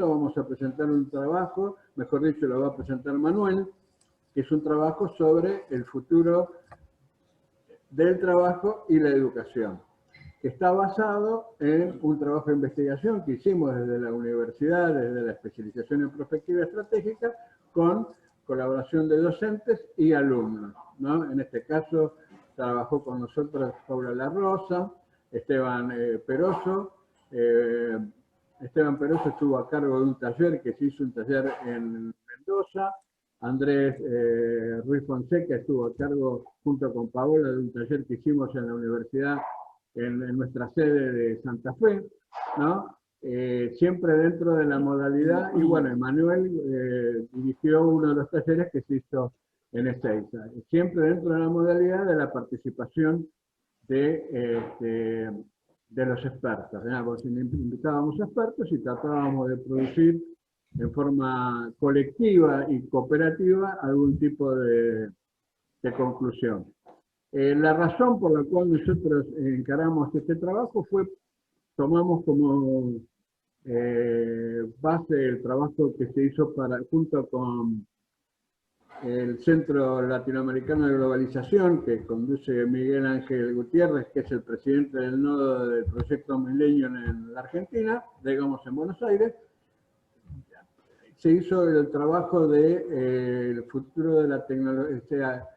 momento vamos a presentar un trabajo, mejor dicho, lo va a presentar Manuel, que es un trabajo sobre el futuro del trabajo y la educación, que está basado en un trabajo de investigación que hicimos desde la universidad, desde la especialización en prospectiva estratégica, con colaboración de docentes y alumnos, ¿no? En este caso trabajó con nosotros Paula La Rosa, Esteban Peroso. Esteban Peroso estuvo a cargo de un taller que se hizo, un taller en Mendoza. Andrés Ruiz Fonseca estuvo a cargo, junto con Paola, de un taller que hicimos en la universidad, en nuestra sede de Santa Fe, ¿no? Siempre dentro de la modalidad, y bueno, Emanuel dirigió uno de los talleres que se hizo en Ezeiza, siempre dentro de la modalidad de la participación de los expertos, ¿no? Porque invitábamos expertos y tratábamos de producir en forma colectiva y cooperativa algún tipo de conclusión. La razón por la cual nosotros encaramos este trabajo fue, tomamos como base el trabajo que se hizo junto con el Centro Latinoamericano de Globalización, que conduce Miguel Ángel Gutiérrez, que es el presidente del nodo del proyecto Millennium en la Argentina, digamos en Buenos Aires. Se hizo el trabajo de el futuro de la tecnología, o sea,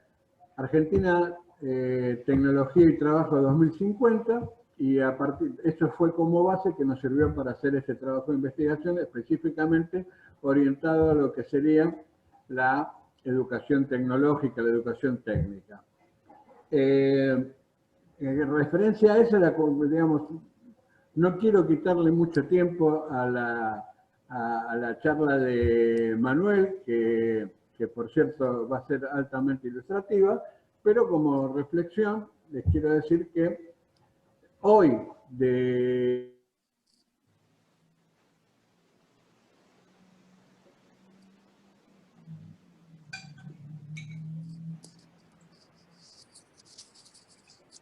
Argentina, Tecnología y Trabajo 2050, y a partir, esto fue como base que nos sirvió para hacer este trabajo de investigación específicamente orientado a lo que sería la educación tecnológica, la educación técnica. En referencia a eso, digamos, no quiero quitarle mucho tiempo a la charla de Manuel, que por cierto va a ser altamente ilustrativa, pero como reflexión les quiero decir que hoy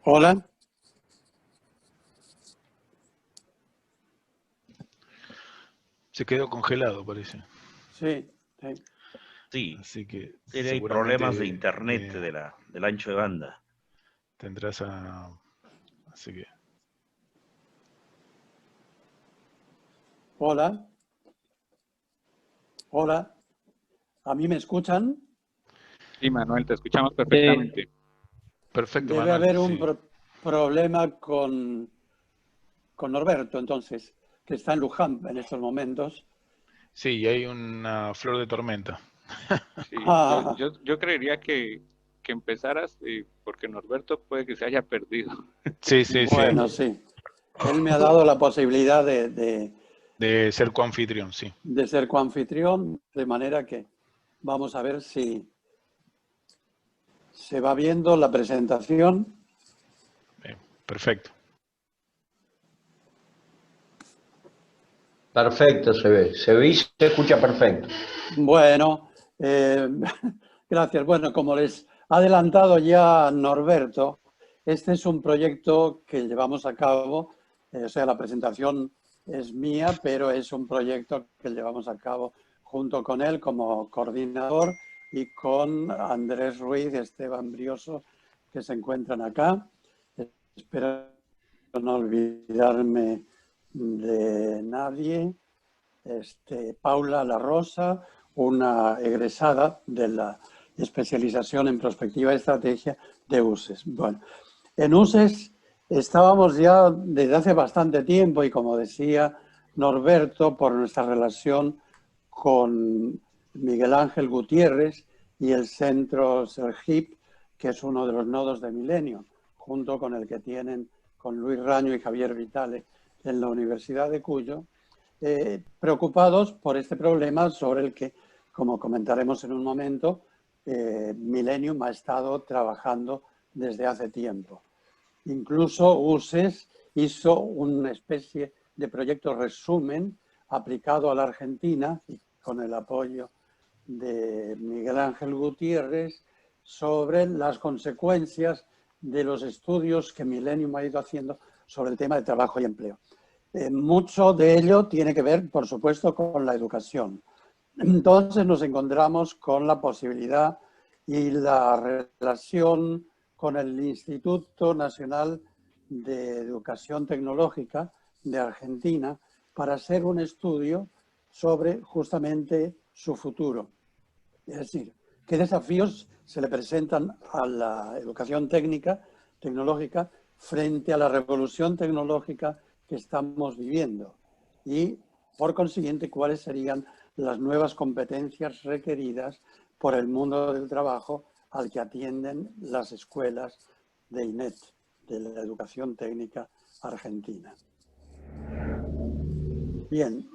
Hola. Se quedó congelado, parece. Sí, sí. Sí, así que hay problemas de internet del ancho de banda. Tendrás así que... Hola. Hola. ¿A mí me escuchan? Sí, Manuel, te escuchamos perfectamente. Perfecto, Debe Manuel, haber un problema con Norberto, entonces, que está en Luján en estos momentos. Sí, y hay una flor de tormenta. Sí, yo creería que empezaras, porque Norberto puede que se haya perdido. Sí, sí, bueno, sí. Él me ha dado la posibilidad de ser coanfitrión, sí. De ser coanfitrión, de manera que vamos a ver si se va viendo la presentación. Perfecto. Perfecto, se ve y se escucha perfecto. Bueno, gracias. Bueno, como les ha adelantado ya Norberto, este es un proyecto que llevamos a cabo, o sea, la presentación es mía, pero es un proyecto que llevamos a cabo junto con él como coordinador y con Andrés Ruiz y Esteban Brioso, que se encuentran acá. Espero no olvidarme de nadie. Paula La Rosa, una egresada de la especialización en prospectiva y estrategia de UCES. Bueno, en UCES estábamos ya desde hace bastante tiempo y, como decía Norberto, por nuestra relación con Miguel Ángel Gutiérrez y el centro SERGIP, que es uno de los nodos de Milenio, junto con el que tienen con Luis Raño y Javier Vitale en la Universidad de Cuyo, preocupados por este problema sobre el que, como comentaremos en un momento, Millennium ha estado trabajando desde hace tiempo. Incluso UCES hizo una especie de proyecto resumen aplicado a la Argentina y con el apoyo de Miguel Ángel Gutiérrez sobre las consecuencias de los estudios que Millennium ha ido haciendo sobre el tema de trabajo y empleo. mucho de ello tiene que ver, por supuesto, con la educación. Entonces nos encontramos con la posibilidad y la relación con el Instituto Nacional de Educación Tecnológica de Argentina para hacer un estudio sobre justamente su futuro. Es decir, qué desafíos se le presentan a la educación tecnológica frente a la revolución tecnológica que estamos viviendo y, por consiguiente, cuáles serían las nuevas competencias requeridas por el mundo del trabajo al que atienden las escuelas de INET, de la Educación Técnica Argentina. Bien,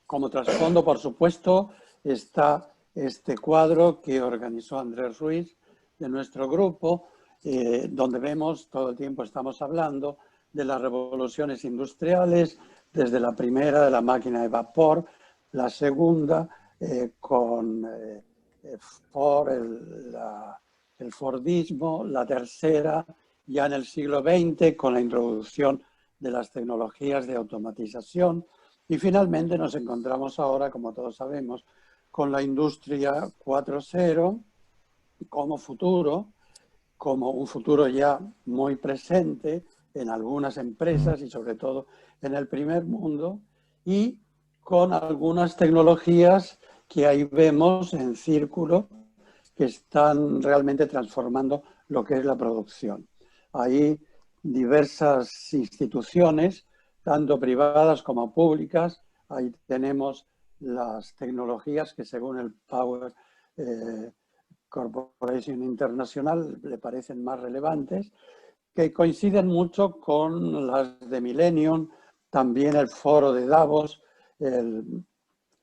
como trasfondo, por supuesto, está este cuadro que organizó Andrés Ruiz de nuestro grupo, donde vemos, todo el tiempo estamos hablando de las revoluciones industriales, desde la primera de la máquina de vapor, la segunda con Ford, el Fordismo, la tercera ya en el siglo XX con la introducción de las tecnologías de automatización y finalmente nos encontramos ahora, como todos sabemos, con la industria 4.0 como futuro, como un futuro ya muy presente en algunas empresas y sobre todo en el primer mundo y con algunas tecnologías que ahí vemos en círculo que están realmente transformando lo que es la producción. Hay diversas instituciones, tanto privadas como públicas. Ahí tenemos las tecnologías que según el Power Corporation Internacional le parecen más relevantes, que coinciden mucho con las de Millennium, también el Foro de Davos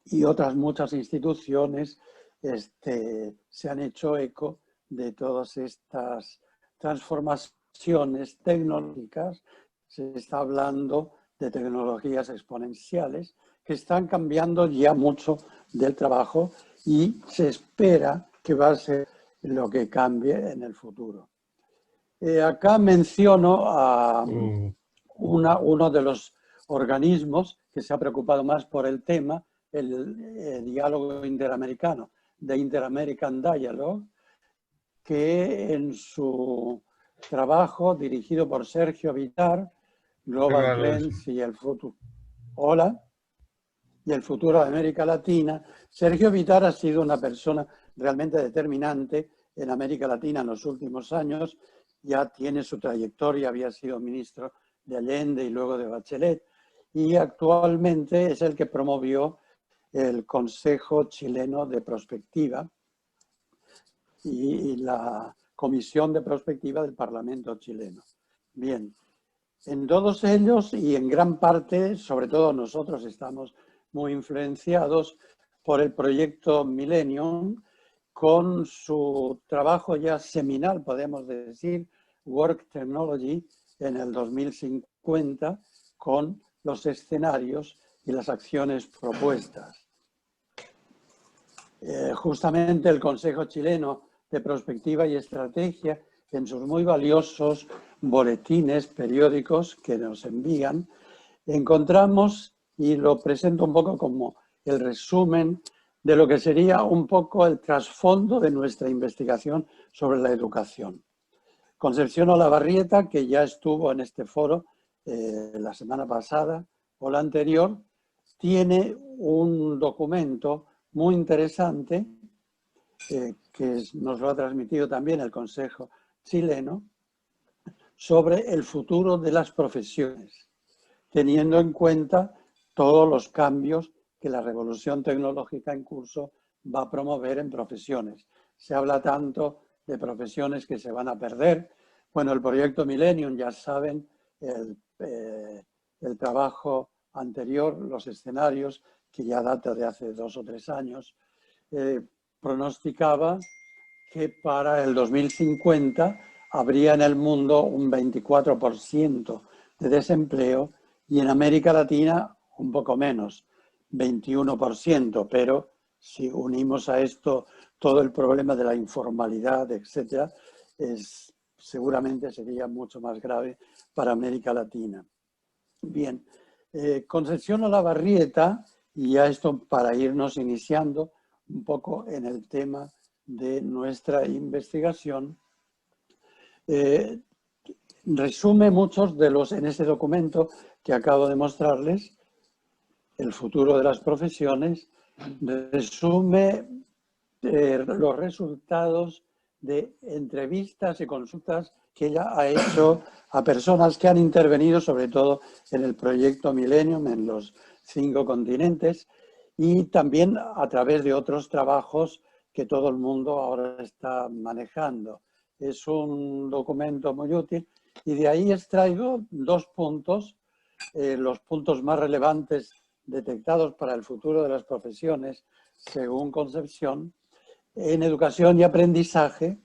y otras muchas instituciones se han hecho eco de todas estas transformaciones tecnológicas. Se está hablando de tecnologías exponenciales que están cambiando ya mucho del trabajo y se espera que va a ser lo que cambie en el futuro. Acá menciono a uno de los organismos que se ha preocupado más por el tema, el diálogo interamericano, The Inter-American Dialogue, que en su trabajo dirigido por Sergio Vitar, Global Trends y el futuro. Hola. Y el futuro de América Latina. Sergio Vitar ha sido una persona realmente determinante en América Latina en los últimos años. Ya tiene su trayectoria, había sido ministro de Allende y luego de Bachelet. Y actualmente es el que promovió el Consejo Chileno de Prospectiva y la Comisión de Prospectiva del Parlamento chileno. Bien, en todos ellos y en gran parte, sobre todo nosotros estamos muy influenciados por el proyecto Millennium, con su trabajo ya seminal, podemos decir, Work Technology, en el 2050, con los escenarios y las acciones propuestas. Justamente el Consejo Chileno de Prospectiva y Estrategia, en sus muy valiosos boletines periódicos que nos envían, encontramos, y lo presento un poco como el resumen de lo que sería un poco el trasfondo de nuestra investigación sobre la educación. Concepción Olavarrieta, que ya estuvo en este foro la semana pasada o la anterior, tiene un documento muy interesante que nos lo ha transmitido también el Consejo Chileno sobre el futuro de las profesiones, teniendo en cuenta todos los cambios que la revolución tecnológica en curso va a promover en profesiones. Se habla tanto de profesiones que se van a perder. Bueno, el proyecto Millennium, ya saben, el trabajo anterior, los escenarios, que ya data de hace 2 o 3 años, pronosticaba que para el 2050 habría en el mundo un 24% de desempleo y en América Latina un poco menos, 21%, pero si unimos a esto todo el problema de la informalidad, etcétera, seguramente sería mucho más grave para América Latina. Bien, Concepción Olavarrieta, y ya esto para irnos iniciando un poco en el tema de nuestra investigación, resume muchos de los, en ese documento que acabo de mostrarles, El futuro de las profesiones, resume los resultados de entrevistas y consultas que ella ha hecho a personas que han intervenido, sobre todo en el proyecto Millennium, en los 5 continentes, y también a través de otros trabajos que todo el mundo ahora está manejando. Es un documento muy útil y de ahí extraigo 2 puntos, los puntos más relevantes detectados para el futuro de las profesiones, según Concepción, en educación y aprendizaje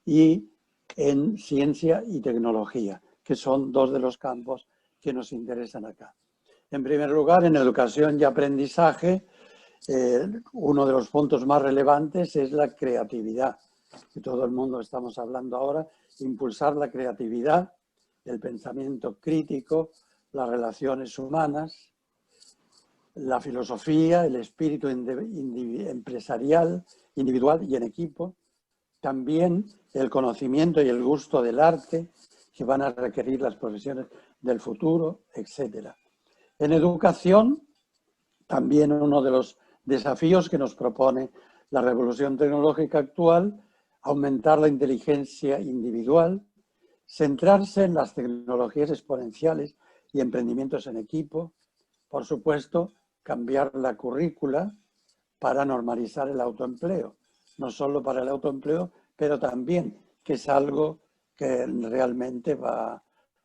y en ciencia y tecnología, que son 2 de los campos que nos interesan acá. En primer lugar, en educación y aprendizaje, uno de los puntos más relevantes es la creatividad, que todo el mundo estamos hablando ahora, impulsar la creatividad, el pensamiento crítico, las relaciones humanas, la filosofía, el espíritu empresarial, individual y en equipo, también el conocimiento y el gusto del arte que van a requerir las profesiones del futuro, etc. En educación, también uno de los desafíos que nos propone la revolución tecnológica actual, aumentar la inteligencia individual, centrarse en las tecnologías exponenciales y emprendimientos en equipo, por supuesto, cambiar la currícula para normalizar el autoempleo. No solo para el autoempleo, pero también que es algo que realmente va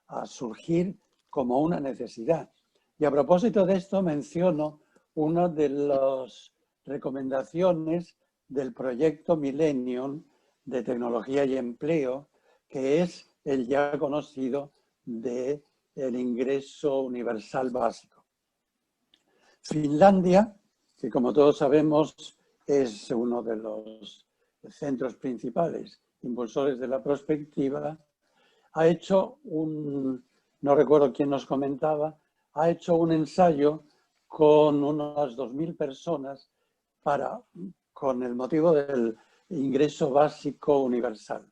a surgir como una necesidad. Y a propósito de esto menciono una de las recomendaciones del proyecto Millennium de tecnología y empleo, que es el ya conocido del ingreso universal básico. Finlandia, que como todos sabemos es uno de los centros principales impulsores de la prospectiva, ha hecho no recuerdo quién nos comentaba, ha hecho un ensayo con unas 2.000 personas con el motivo del ingreso básico universal.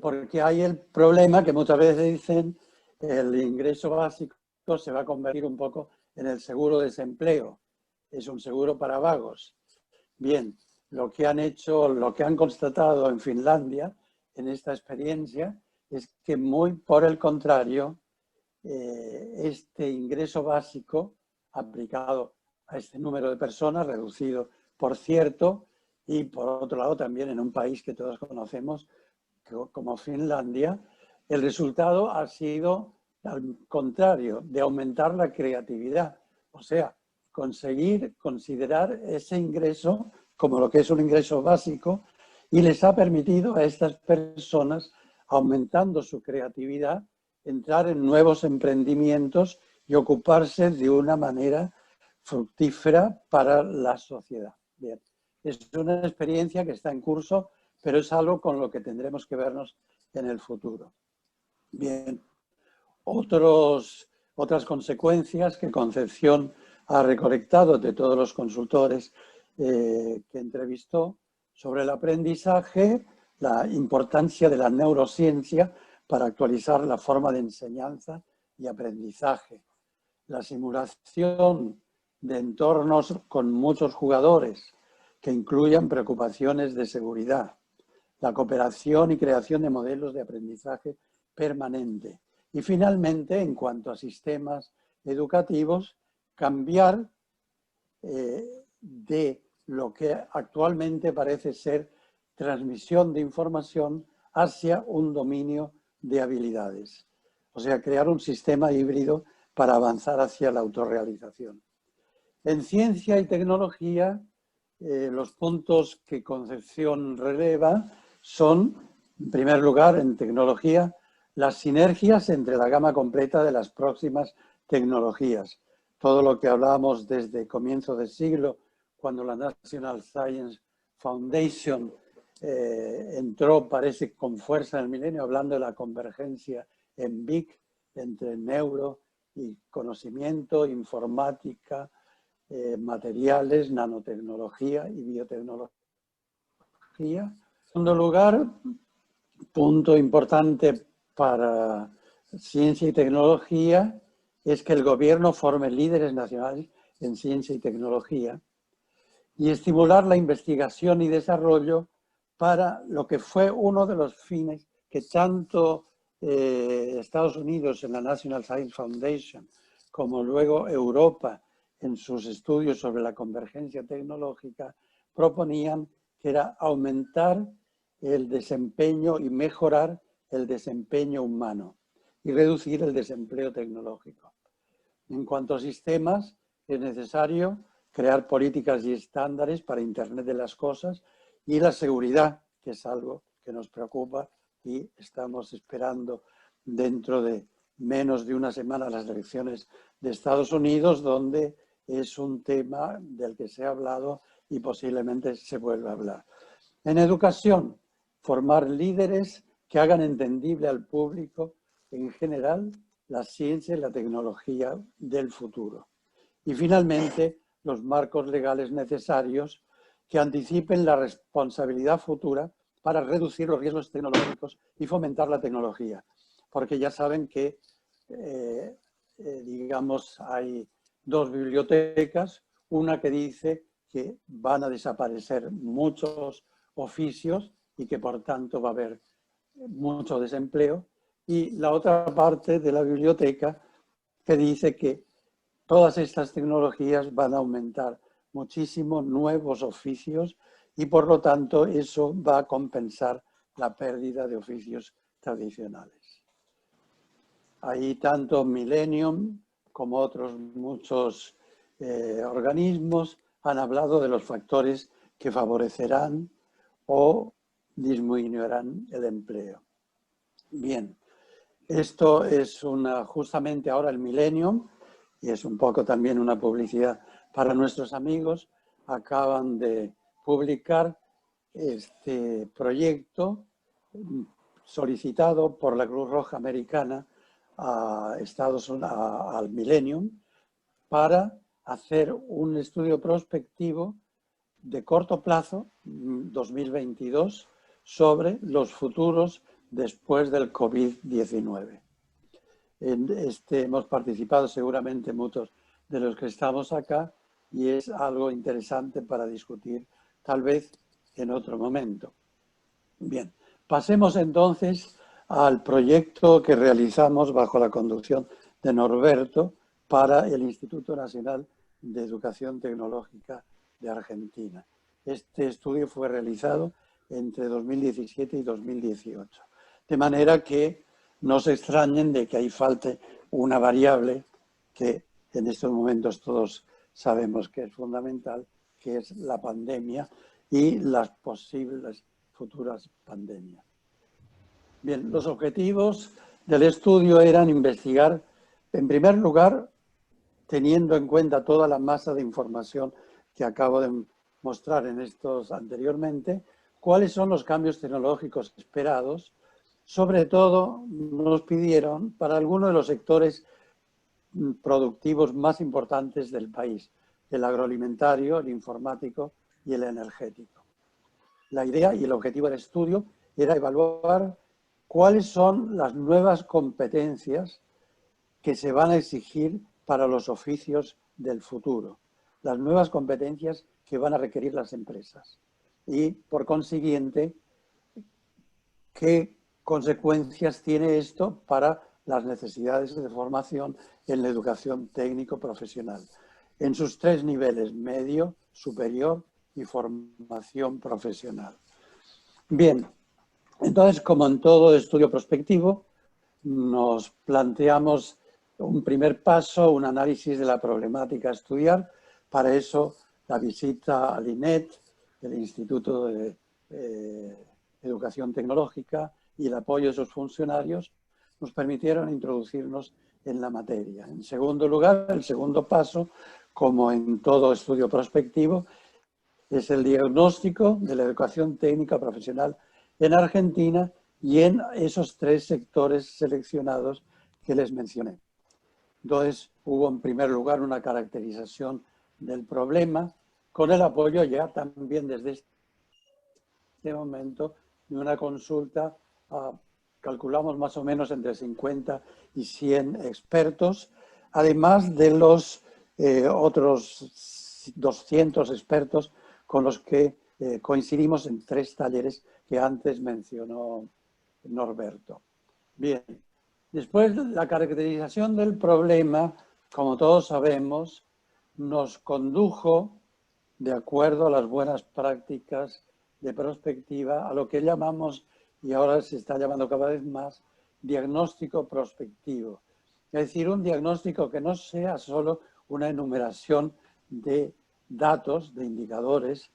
Porque hay el problema que muchas veces dicen el ingreso básico se va a convertir un poco en el seguro de desempleo. Es un seguro para vagos. Bien, lo que han constatado en Finlandia en esta experiencia es que muy por el contrario, este ingreso básico aplicado a este número de personas, reducido por cierto, y por otro lado también en un país que todos conocemos como Finlandia, el resultado ha sido al contrario, de aumentar la creatividad. O sea, conseguir considerar ese ingreso como lo que es un ingreso básico y les ha permitido a estas personas, aumentando su creatividad, entrar en nuevos emprendimientos y ocuparse de una manera fructífera para la sociedad. Bien, es una experiencia que está en curso, pero es algo con lo que tendremos que vernos en el futuro. Bien, otras consecuencias que Concepción ha recolectado de todos los consultores que entrevistó sobre el aprendizaje, la importancia de la neurociencia para actualizar la forma de enseñanza y aprendizaje, la simulación de entornos con muchos jugadores que incluyan preocupaciones de seguridad, la cooperación y creación de modelos de aprendizaje permanente. Y finalmente, en cuanto a sistemas educativos, cambiar de lo que actualmente parece ser transmisión de información hacia un dominio de habilidades. O sea, crear un sistema híbrido para avanzar hacia la autorrealización. En ciencia y tecnología, los puntos que Concepción releva son, en primer lugar, en tecnología, las sinergias entre la gama completa de las próximas tecnologías. Todo lo que hablábamos desde comienzo del siglo, cuando la National Science Foundation entró, parece, con fuerza en el milenio, hablando de la convergencia en BIC entre neuro y conocimiento, informática, materiales, nanotecnología y biotecnología. En segundo lugar, punto importante para ciencia y tecnología es que el gobierno forme líderes nacionales en ciencia y tecnología y estimular la investigación y desarrollo para lo que fue uno de los fines que tanto Estados Unidos en la National Science Foundation como luego Europa en sus estudios sobre la convergencia tecnológica proponían, que era aumentar el desempeño y mejorar el desempeño humano y reducir el desempleo tecnológico. En cuanto a sistemas, es necesario crear políticas y estándares para Internet de las cosas y la seguridad, que es algo que nos preocupa y estamos esperando dentro de menos de una semana las elecciones de Estados Unidos, donde es un tema del que se ha hablado y posiblemente se vuelva a hablar. En educación, formar líderes que hagan entendible al público en general la ciencia y la tecnología del futuro. Y finalmente, los marcos legales necesarios que anticipen la responsabilidad futura para reducir los riesgos tecnológicos y fomentar la tecnología. Porque ya saben que, digamos, hay dos bibliotecas, una que dice que van a desaparecer muchos oficios y que por tanto va a haber mucho desempleo, y la otra parte de la biblioteca que dice que todas estas tecnologías van a aumentar muchísimo nuevos oficios y por lo tanto eso va a compensar la pérdida de oficios tradicionales. Ahí tanto Millennium como otros muchos organismos han hablado de los factores que favorecerán o disminuirán el empleo. Bien, esto es justamente ahora el Millennium, y es un poco también una publicidad para nuestros amigos. Acaban de publicar este proyecto solicitado por la Cruz Roja Americana a al Millennium para hacer un estudio prospectivo de corto plazo, 2022, sobre los futuros después del COVID-19. Hemos participado seguramente muchos de los que estamos acá y es algo interesante para discutir tal vez en otro momento. Bien, pasemos entonces al proyecto que realizamos bajo la conducción de Norberto para el Instituto Nacional de Educación Tecnológica de Argentina. Este estudio fue realizado entre 2017 y 2018, de manera que no se extrañen de que ahí falte una variable que en estos momentos todos sabemos que es fundamental, que es la pandemia y las posibles futuras pandemias. Bien, los objetivos del estudio eran investigar, en primer lugar, teniendo en cuenta toda la masa de información que acabo de mostrar en estos anteriormente, cuáles son los cambios tecnológicos esperados. Sobre todo nos pidieron para algunos de los sectores productivos más importantes del país, el agroalimentario, el informático y el energético. La idea y el objetivo del estudio era evaluar cuáles son las nuevas competencias que se van a exigir para los oficios del futuro, las nuevas competencias que van a requerir las empresas y, por consiguiente, qué consecuencias tiene esto para las necesidades de formación en la educación técnico-profesional, en sus tres niveles, medio, superior y formación profesional. Bien, entonces, como en todo estudio prospectivo, nos planteamos un primer paso, un análisis de la problemática a estudiar. Para eso, la visita al INET, el Instituto de Educación Tecnológica, y el apoyo de sus funcionarios nos permitieron introducirnos en la materia. En segundo lugar, el segundo paso, como en todo estudio prospectivo, es el diagnóstico de la educación técnica profesional en Argentina y en esos tres sectores seleccionados que les mencioné. Entonces hubo en primer lugar una caracterización del problema con el apoyo ya también desde este momento de una consulta calculamos más o menos entre 50 y 100 expertos, además de los otros 200 expertos con los que coincidimos en 3 talleres que antes mencionó Norberto. Bien, después la caracterización del problema, como todos sabemos, nos condujo, de acuerdo a las buenas prácticas de prospectiva, a lo que llamamos, y ahora se está llamando cada vez más, diagnóstico prospectivo. Es decir, un diagnóstico que no sea solo una enumeración de datos, de indicadores,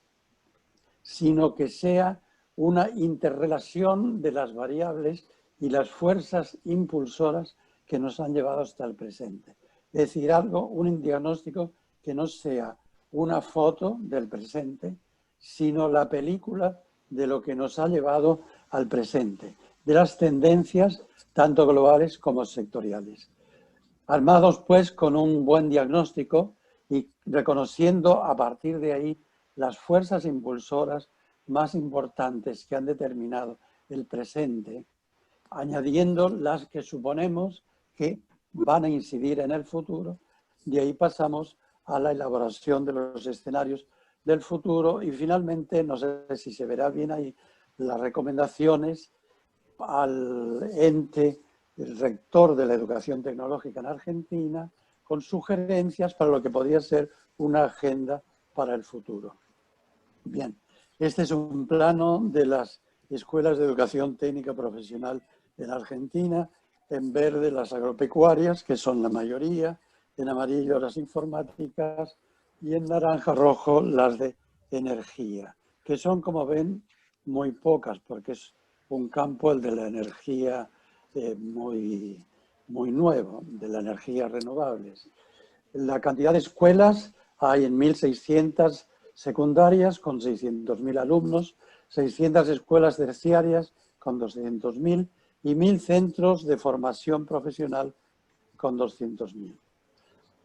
sino que sea una interrelación de las variables y las fuerzas impulsoras que nos han llevado hasta el presente. Es decir, un diagnóstico que no sea una foto del presente, sino la película de lo que nos ha llevado al presente, de las tendencias tanto globales como sectoriales. Armados pues con un buen diagnóstico y reconociendo a partir de ahí las fuerzas impulsoras más importantes que han determinado el presente, añadiendo las que suponemos que van a incidir en el futuro, de ahí pasamos a la elaboración de los escenarios del futuro y finalmente, no sé si se verá bien ahí, las recomendaciones al ente, el rector de la educación tecnológica en Argentina, con sugerencias para lo que podría ser una agenda para el futuro. Bien, este es un plano de las escuelas de educación técnica profesional en Argentina, en verde las agropecuarias, que son la mayoría, en amarillo las informáticas y en naranja rojo las de energía, que son, como ven, muy pocas, porque es un campo, el de la energía, muy nuevo, de la energía renovables. La cantidad de escuelas hay en 1.600 secundarias con 600.000 alumnos, 600 escuelas terciarias con 200.000 y 1.000 centros de formación profesional con 200.000.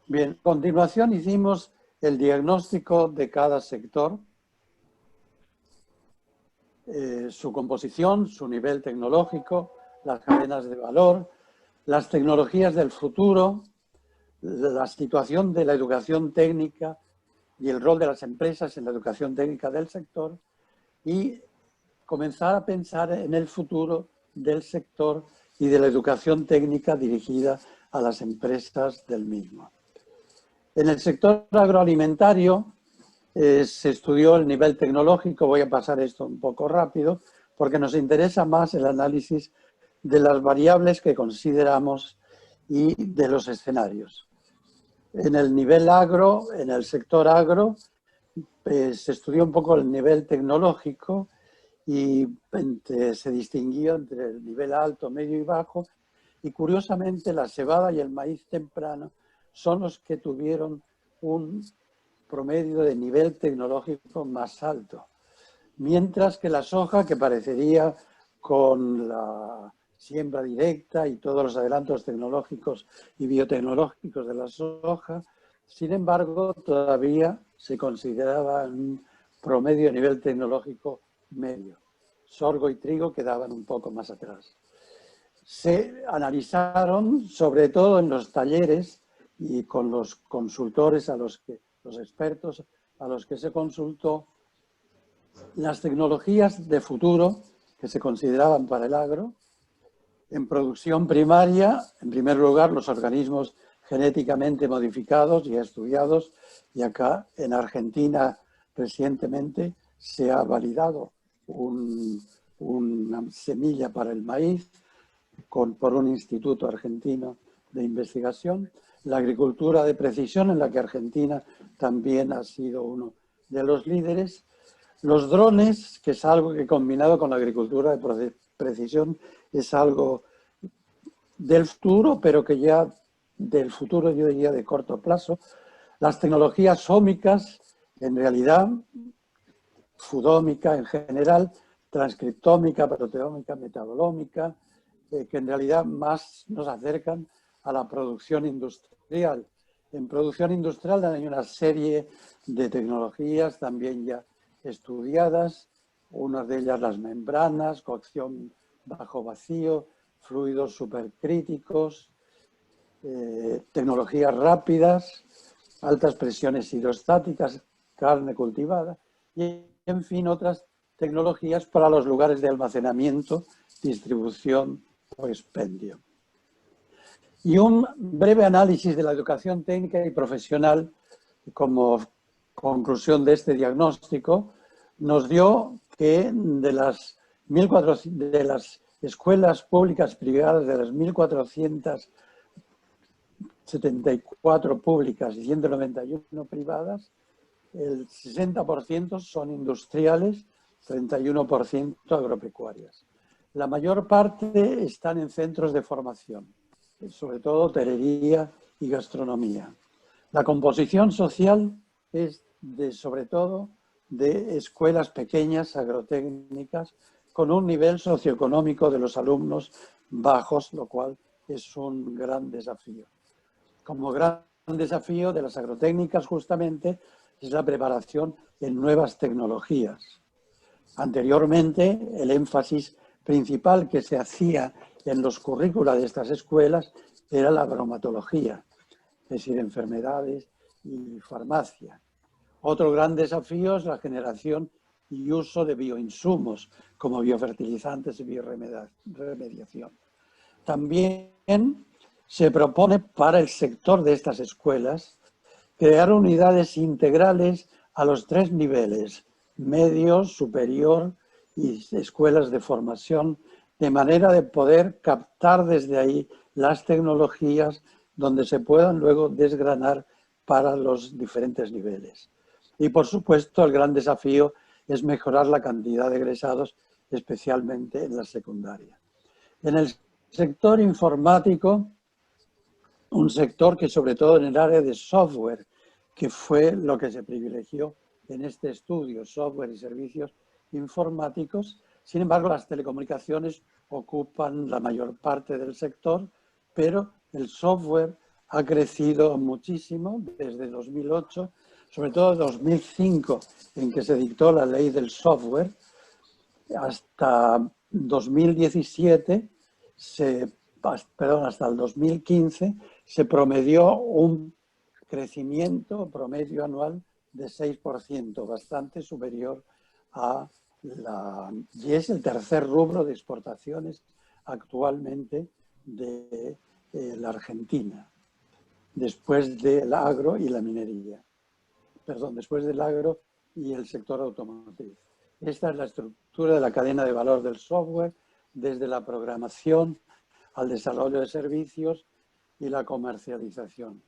Bien, a continuación hicimos el diagnóstico de cada sector, su composición, su nivel tecnológico, las cadenas de valor, las tecnologías del futuro, la situación de la educación técnica y el rol de las empresas en la educación técnica del sector y comenzar a pensar en el futuro del sector y de la educación técnica dirigida a las empresas del mismo. En el sector agroalimentario se estudió el nivel tecnológico, voy a pasar esto un poco rápido, porque nos interesa más el análisis de las variables que consideramos y de los escenarios. En el nivel agro, en el sector agro, se estudió un poco el nivel tecnológico y se distinguió entre el nivel alto, medio y bajo, y curiosamente la cebada y el maíz temprano son los que tuvieron un promedio de nivel tecnológico más alto, mientras que la soja, que parecería con la siembra directa y todos los adelantos tecnológicos y biotecnológicos de la soja, sin embargo, todavía se consideraba un promedio de nivel tecnológico medio. Sorgo y trigo quedaban un poco más atrás. Se analizaron, sobre todo en los talleres y con los consultores, los expertos a los que se consultó, las tecnologías de futuro que se consideraban para el agro. En producción primaria, en primer lugar, los organismos genéticamente modificados y estudiados, y acá en Argentina recientemente se ha validado una semilla para el maíz por un instituto argentino de investigación. La agricultura de precisión, en la que Argentina también ha sido uno de los líderes. Los drones, que es algo que combinado con la agricultura de precisión es algo del futuro, pero que ya del futuro yo diría de corto plazo. Las tecnologías ómicas, en realidad, fudómica en general, transcriptómica, proteómica, metabolómica, que en realidad más nos acercan a la producción industrial. En producción industrial hay una serie de tecnologías también ya estudiadas, unas de ellas las membranas, cocción bajo vacío, fluidos supercríticos, tecnologías rápidas, altas presiones hidrostáticas, carne cultivada y, en fin, otras tecnologías para los lugares de almacenamiento, distribución o expendio. Y un breve análisis de la educación técnica y profesional como conclusión de este diagnóstico nos dio que de las escuelas públicas privadas, de las 1.474 públicas y 191 privadas, el 60% son industriales, 31% agropecuarias. La mayor parte están en centros de formación, sobre todo hotelería y gastronomía. La composición social es sobre todo de escuelas pequeñas, agrotécnicas, con un nivel socioeconómico de los alumnos bajos, lo cual es un gran desafío. Como gran desafío de las agrotécnicas, justamente, es la preparación en nuevas tecnologías. Anteriormente, el énfasis principal que se hacía en los currícula de estas escuelas era la bromatología, es decir, enfermedades y farmacia. Otro gran desafío es la generación y uso de bioinsumos como biofertilizantes y bioremediación. También se propone para el sector de estas escuelas crear unidades integrales a los 3 niveles, medio, superior y escuelas de formación, de manera de poder captar desde ahí las tecnologías donde se puedan luego desgranar para los diferentes niveles. Y por supuesto el gran desafío es mejorar la cantidad de egresados, especialmente en la secundaria. En el sector informático, un sector que sobre todo en el área de software, que fue lo que se privilegió en este estudio, software y servicios informáticos. Sin embargo, las telecomunicaciones ocupan la mayor parte del sector, pero el software ha crecido muchísimo desde 2008, sobre todo 2005, en que se dictó la ley del software, hasta 2017, hasta el 2015, se promedió un crecimiento promedio anual de 6%, bastante superior a y es el tercer rubro de exportaciones actualmente de la Argentina, después del agro y la minería. Perdón, después del agro y el sector automotriz. Esta es la estructura de la cadena de valor del software, desde la programación al desarrollo de servicios y la comercialización.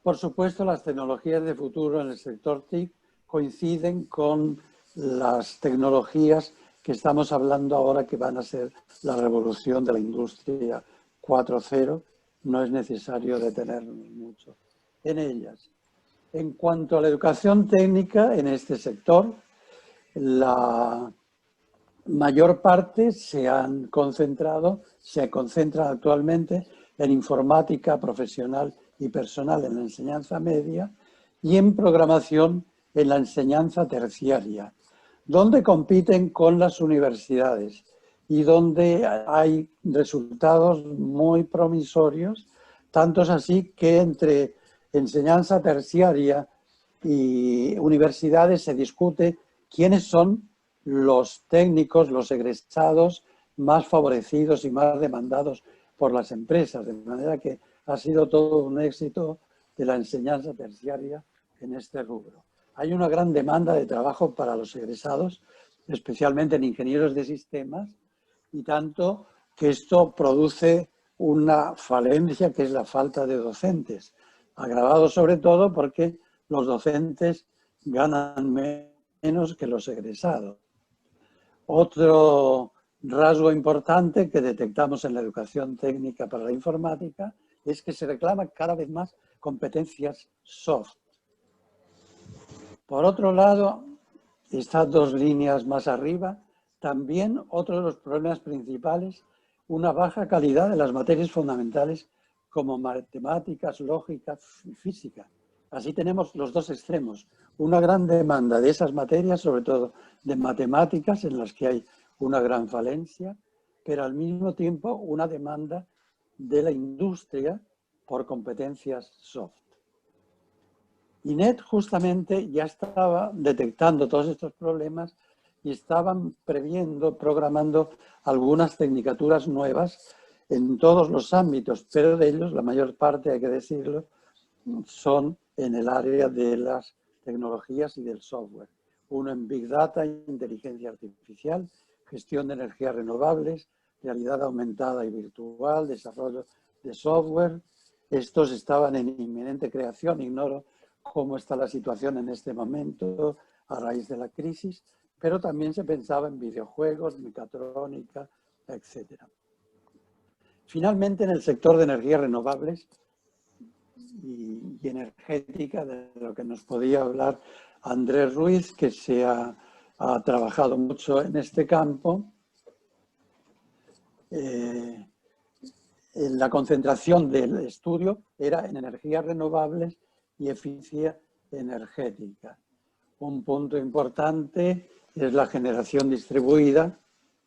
Por supuesto, las tecnologías de futuro en el sector TIC coinciden con las tecnologías que estamos hablando ahora, que van a ser la revolución de la industria 4.0. No es necesario detenernos mucho en ellas. En cuanto a la educación técnica en este sector, la mayor parte se concentra actualmente en informática profesional y personal en la enseñanza media y en programación en la enseñanza terciaria, donde compiten con las universidades y donde hay resultados muy promisorios, tantos así que entre enseñanza terciaria y universidades se discute quiénes son los técnicos, los egresados más favorecidos y más demandados por las empresas, de manera que ha sido todo un éxito de la enseñanza terciaria en este rubro. Hay una gran demanda de trabajo para los egresados, especialmente en ingenieros de sistemas, y tanto que esto produce una falencia, que es la falta de docentes, agravado sobre todo porque los docentes ganan menos que los egresados. Otro rasgo importante que detectamos en la educación técnica para la informática es que se reclaman cada vez más competencias soft. Por otro lado, estas 2 líneas más arriba, también otro de los problemas principales, una baja calidad de las materias fundamentales como matemáticas, lógica y física. Así tenemos los dos extremos. Una gran demanda de esas materias, sobre todo de matemáticas, en las que hay una gran falencia, pero al mismo tiempo una demanda de la industria por competencias soft. INET justamente ya estaba detectando todos estos problemas y estaban previendo, programando algunas tecnicaturas nuevas en todos los ámbitos, pero de ellos, la mayor parte, hay que decirlo, son en el área de las tecnologías y del software. Uno en Big Data, inteligencia artificial, gestión de energías renovables, realidad aumentada y virtual, desarrollo de software. Estos estaban en inminente creación, ignoro cómo está la situación en este momento a raíz de la crisis, pero también se pensaba en videojuegos, mecatrónica, etc. Finalmente, en el sector de energías renovables y energética, de lo que nos podía hablar Andrés Ruiz, que ha trabajado mucho en este campo, la concentración del estudio era en energías renovables y eficiencia energética. Un punto importante es la generación distribuida,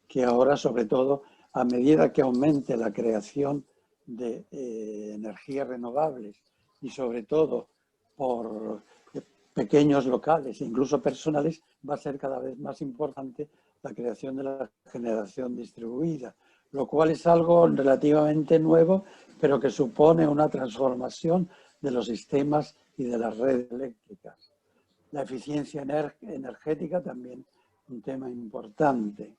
que ahora, sobre todo, a medida que aumente la creación de energías renovables y sobre todo por pequeños locales, incluso personales, va a ser cada vez más importante la creación de la generación distribuida, lo cual es algo relativamente nuevo, pero que supone una transformación de los sistemas y de las redes eléctricas. La eficiencia energética también un tema importante.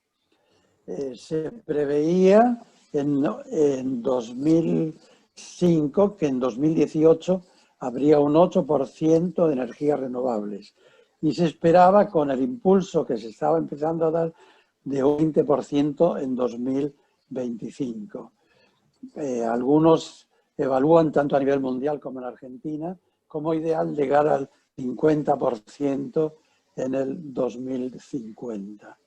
Se preveía en 2005 que en 2018 habría un 8% de energías renovables y se esperaba, con el impulso que se estaba empezando a dar, de un 20% en 2025. Algunos evalúan, tanto a nivel mundial como en Argentina, como ideal llegar al 50% en el 2050.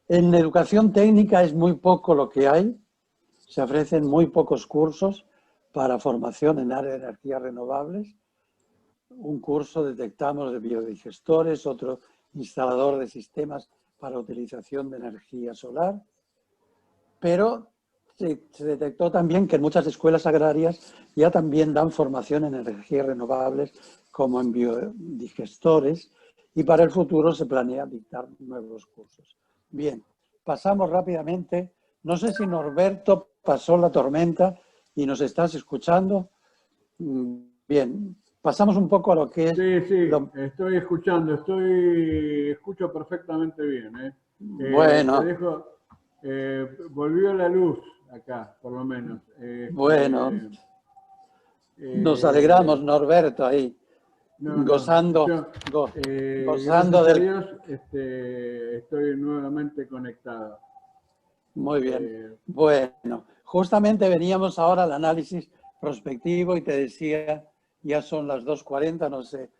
En educación técnica es muy poco lo que hay, se ofrecen muy pocos cursos para formación en área de energías renovables. Un curso detectamos de biodigestores, otro instalador de sistemas para utilización de energía solar, pero se detectó también que en muchas escuelas agrarias ya también dan formación en energías renovables como en biodigestores y para el futuro se planea dictar nuevos cursos. Bien, pasamos rápidamente. No sé si Norberto pasó la tormenta y nos estás escuchando. Bien, pasamos un poco a lo que es... Sí, estoy escuchando, escucho perfectamente bien. Bueno. Te dejo, volvió la luz acá, por lo menos. Bueno, nos alegramos, Norberto, ahí, gozando gracias a del... Dios, estoy nuevamente conectado. Muy bien. Bueno, justamente veníamos ahora al análisis prospectivo y te decía, ya son las 2:40, no sé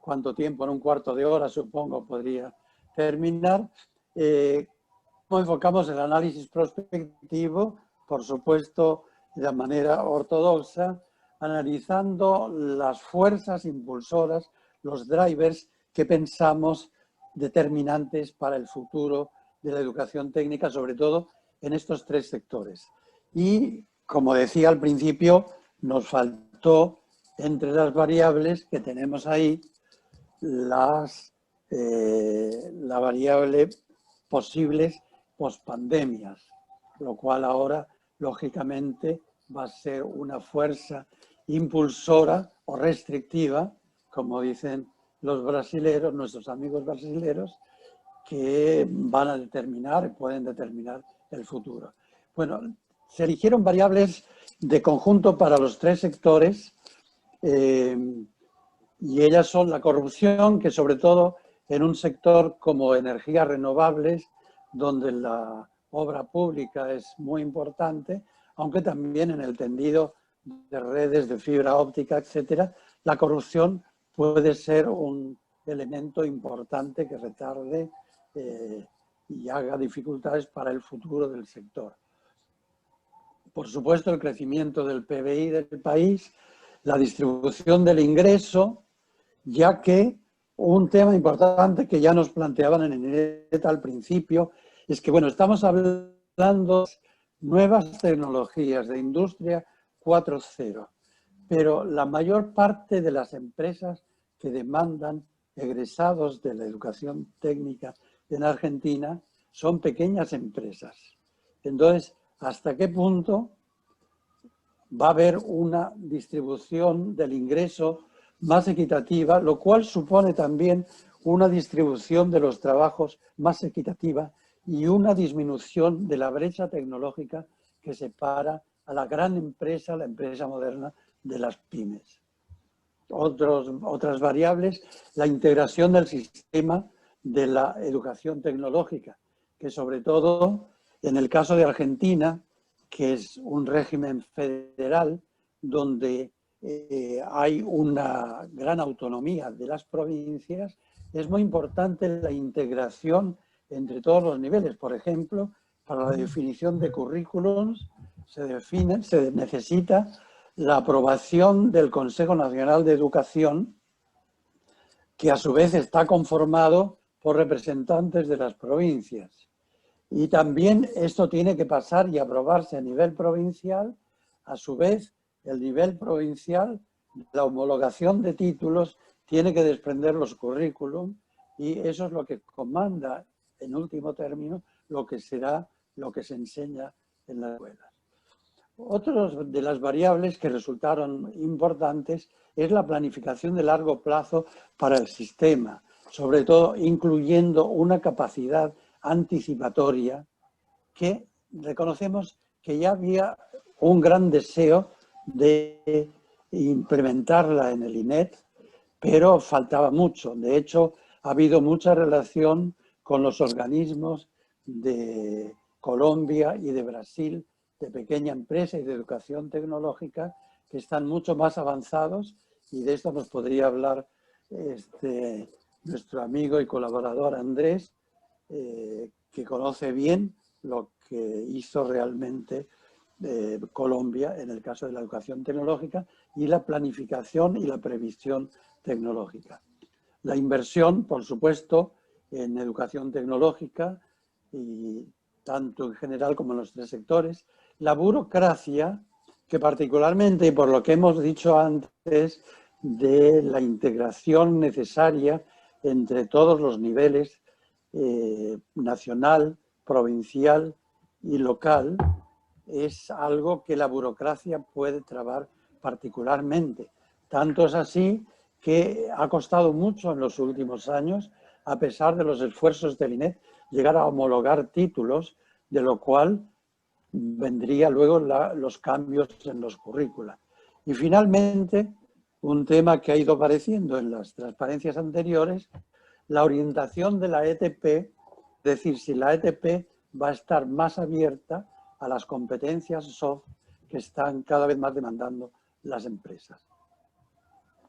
cuánto tiempo, en un cuarto de hora supongo podría terminar. ¿Cómo enfocamos el análisis prospectivo? Por supuesto, de manera ortodoxa, analizando las fuerzas impulsoras, los drivers que pensamos determinantes para el futuro de la educación técnica, sobre todo en estos tres sectores. Y, como decía al principio, nos faltó, entre las variables que tenemos ahí, la variable posibles pospandemias, lo cual ahora, lógicamente, va a ser una fuerza impulsora o restrictiva, como dicen los brasileros, nuestros amigos brasileros, que van a determinar, pueden determinar el futuro. Bueno, se eligieron variables de conjunto para los tres sectores y ellas son la corrupción, que sobre todo en un sector como energías renovables, donde la obra pública es muy importante, aunque también en el tendido de redes de fibra óptica, etcétera, la corrupción puede ser un elemento importante que retarde y haga dificultades para el futuro del sector. por supuesto, el crecimiento del PBI del país, la distribución del ingreso, ya que un tema importante que ya nos planteaban en INET al principio es que, bueno, estamos hablando de nuevas tecnologías de industria 4.0, pero la mayor parte de las empresas que demandan egresados de la educación técnica en Argentina son pequeñas empresas. Entonces, ¿hasta qué punto va a haber una distribución del ingreso más equitativa, lo cual supone también una distribución de los trabajos más equitativa y una disminución de la brecha tecnológica que separa a la gran empresa, la empresa moderna, de las pymes? Otras variables, la integración del sistema de la educación tecnológica, que sobre todo en el caso de Argentina, que es un régimen federal donde hay una gran autonomía de las provincias, es muy importante la integración entre todos los niveles. Por ejemplo, para la definición de currículums se necesita la aprobación del Consejo Nacional de Educación, que a su vez está conformado por representantes de las provincias. Y también esto tiene que pasar y aprobarse a nivel provincial. A su vez, el nivel provincial, la homologación de títulos, tiene que desprender los currículum, y eso es lo que comanda, en último término, lo que será lo que se enseña en las escuelas. Otra de las variables que resultaron importantes es la planificación de largo plazo para el sistema, sobre todo incluyendo una capacidad anticipatoria que reconocemos que ya había un gran deseo de implementarla en el INET, pero faltaba mucho. De hecho, ha habido mucha relación con los organismos de Colombia y de Brasil, de pequeña empresa y de educación tecnológica, que están mucho más avanzados, y de esto nos podría hablar nuestro amigo y colaborador Andrés, que conoce bien lo que hizo realmente Colombia en el caso de la educación tecnológica y la planificación y la previsión tecnológica. La inversión, por supuesto, en educación tecnológica, y tanto en general como en los tres sectores. La burocracia, que particularmente, por lo que hemos dicho antes, de la integración necesaria entre todos los niveles, nacional, provincial y local, es algo que la burocracia puede trabar particularmente. Tanto es así que ha costado mucho en los últimos años, a pesar de los esfuerzos del INET, llegar a homologar títulos, de lo cual vendría luego los cambios en los currícula. Y finalmente, un tema que ha ido apareciendo en las transparencias anteriores, la orientación de la ETP, es decir, si la ETP va a estar más abierta a las competencias soft que están cada vez más demandando las empresas.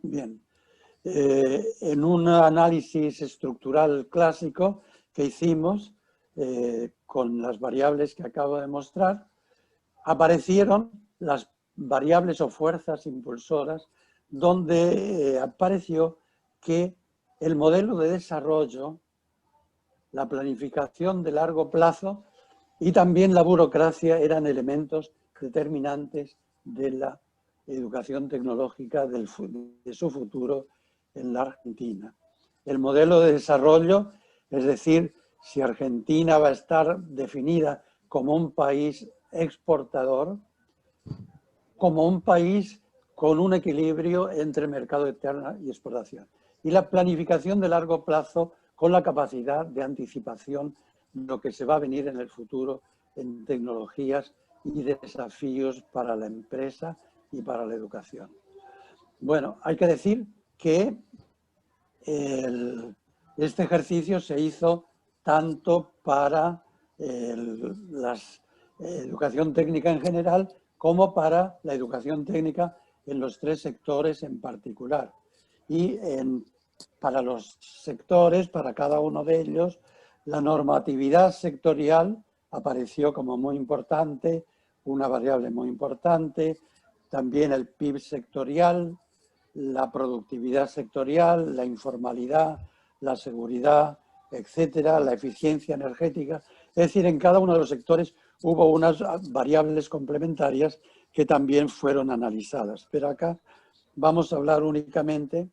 Bien, en un análisis estructural clásico que hicimos con las variables que acabo de mostrar, aparecieron las variables o fuerzas impulsoras, donde apareció que el modelo de desarrollo, la planificación de largo plazo y también la burocracia eran elementos determinantes de la educación tecnológica de su futuro en la Argentina. El modelo de desarrollo, es decir, si Argentina va a estar definida como un país exportador, como un país con un equilibrio entre mercado interno y exportación. Y la planificación de largo plazo con la capacidad de anticipación de lo que se va a venir en el futuro en tecnologías y desafíos para la empresa y para la educación. Bueno, hay que decir que este ejercicio se hizo tanto para la educación técnica en general como para la educación técnica en los tres sectores en particular. Y para los sectores, para cada uno de ellos, la normatividad sectorial apareció como muy importante, una variable muy importante, también el PIB sectorial, la productividad sectorial, la informalidad, la seguridad, etcétera, la eficiencia energética. Es decir, en cada uno de los sectores hubo unas variables complementarias que también fueron analizadas. Pero acá vamos a hablar únicamente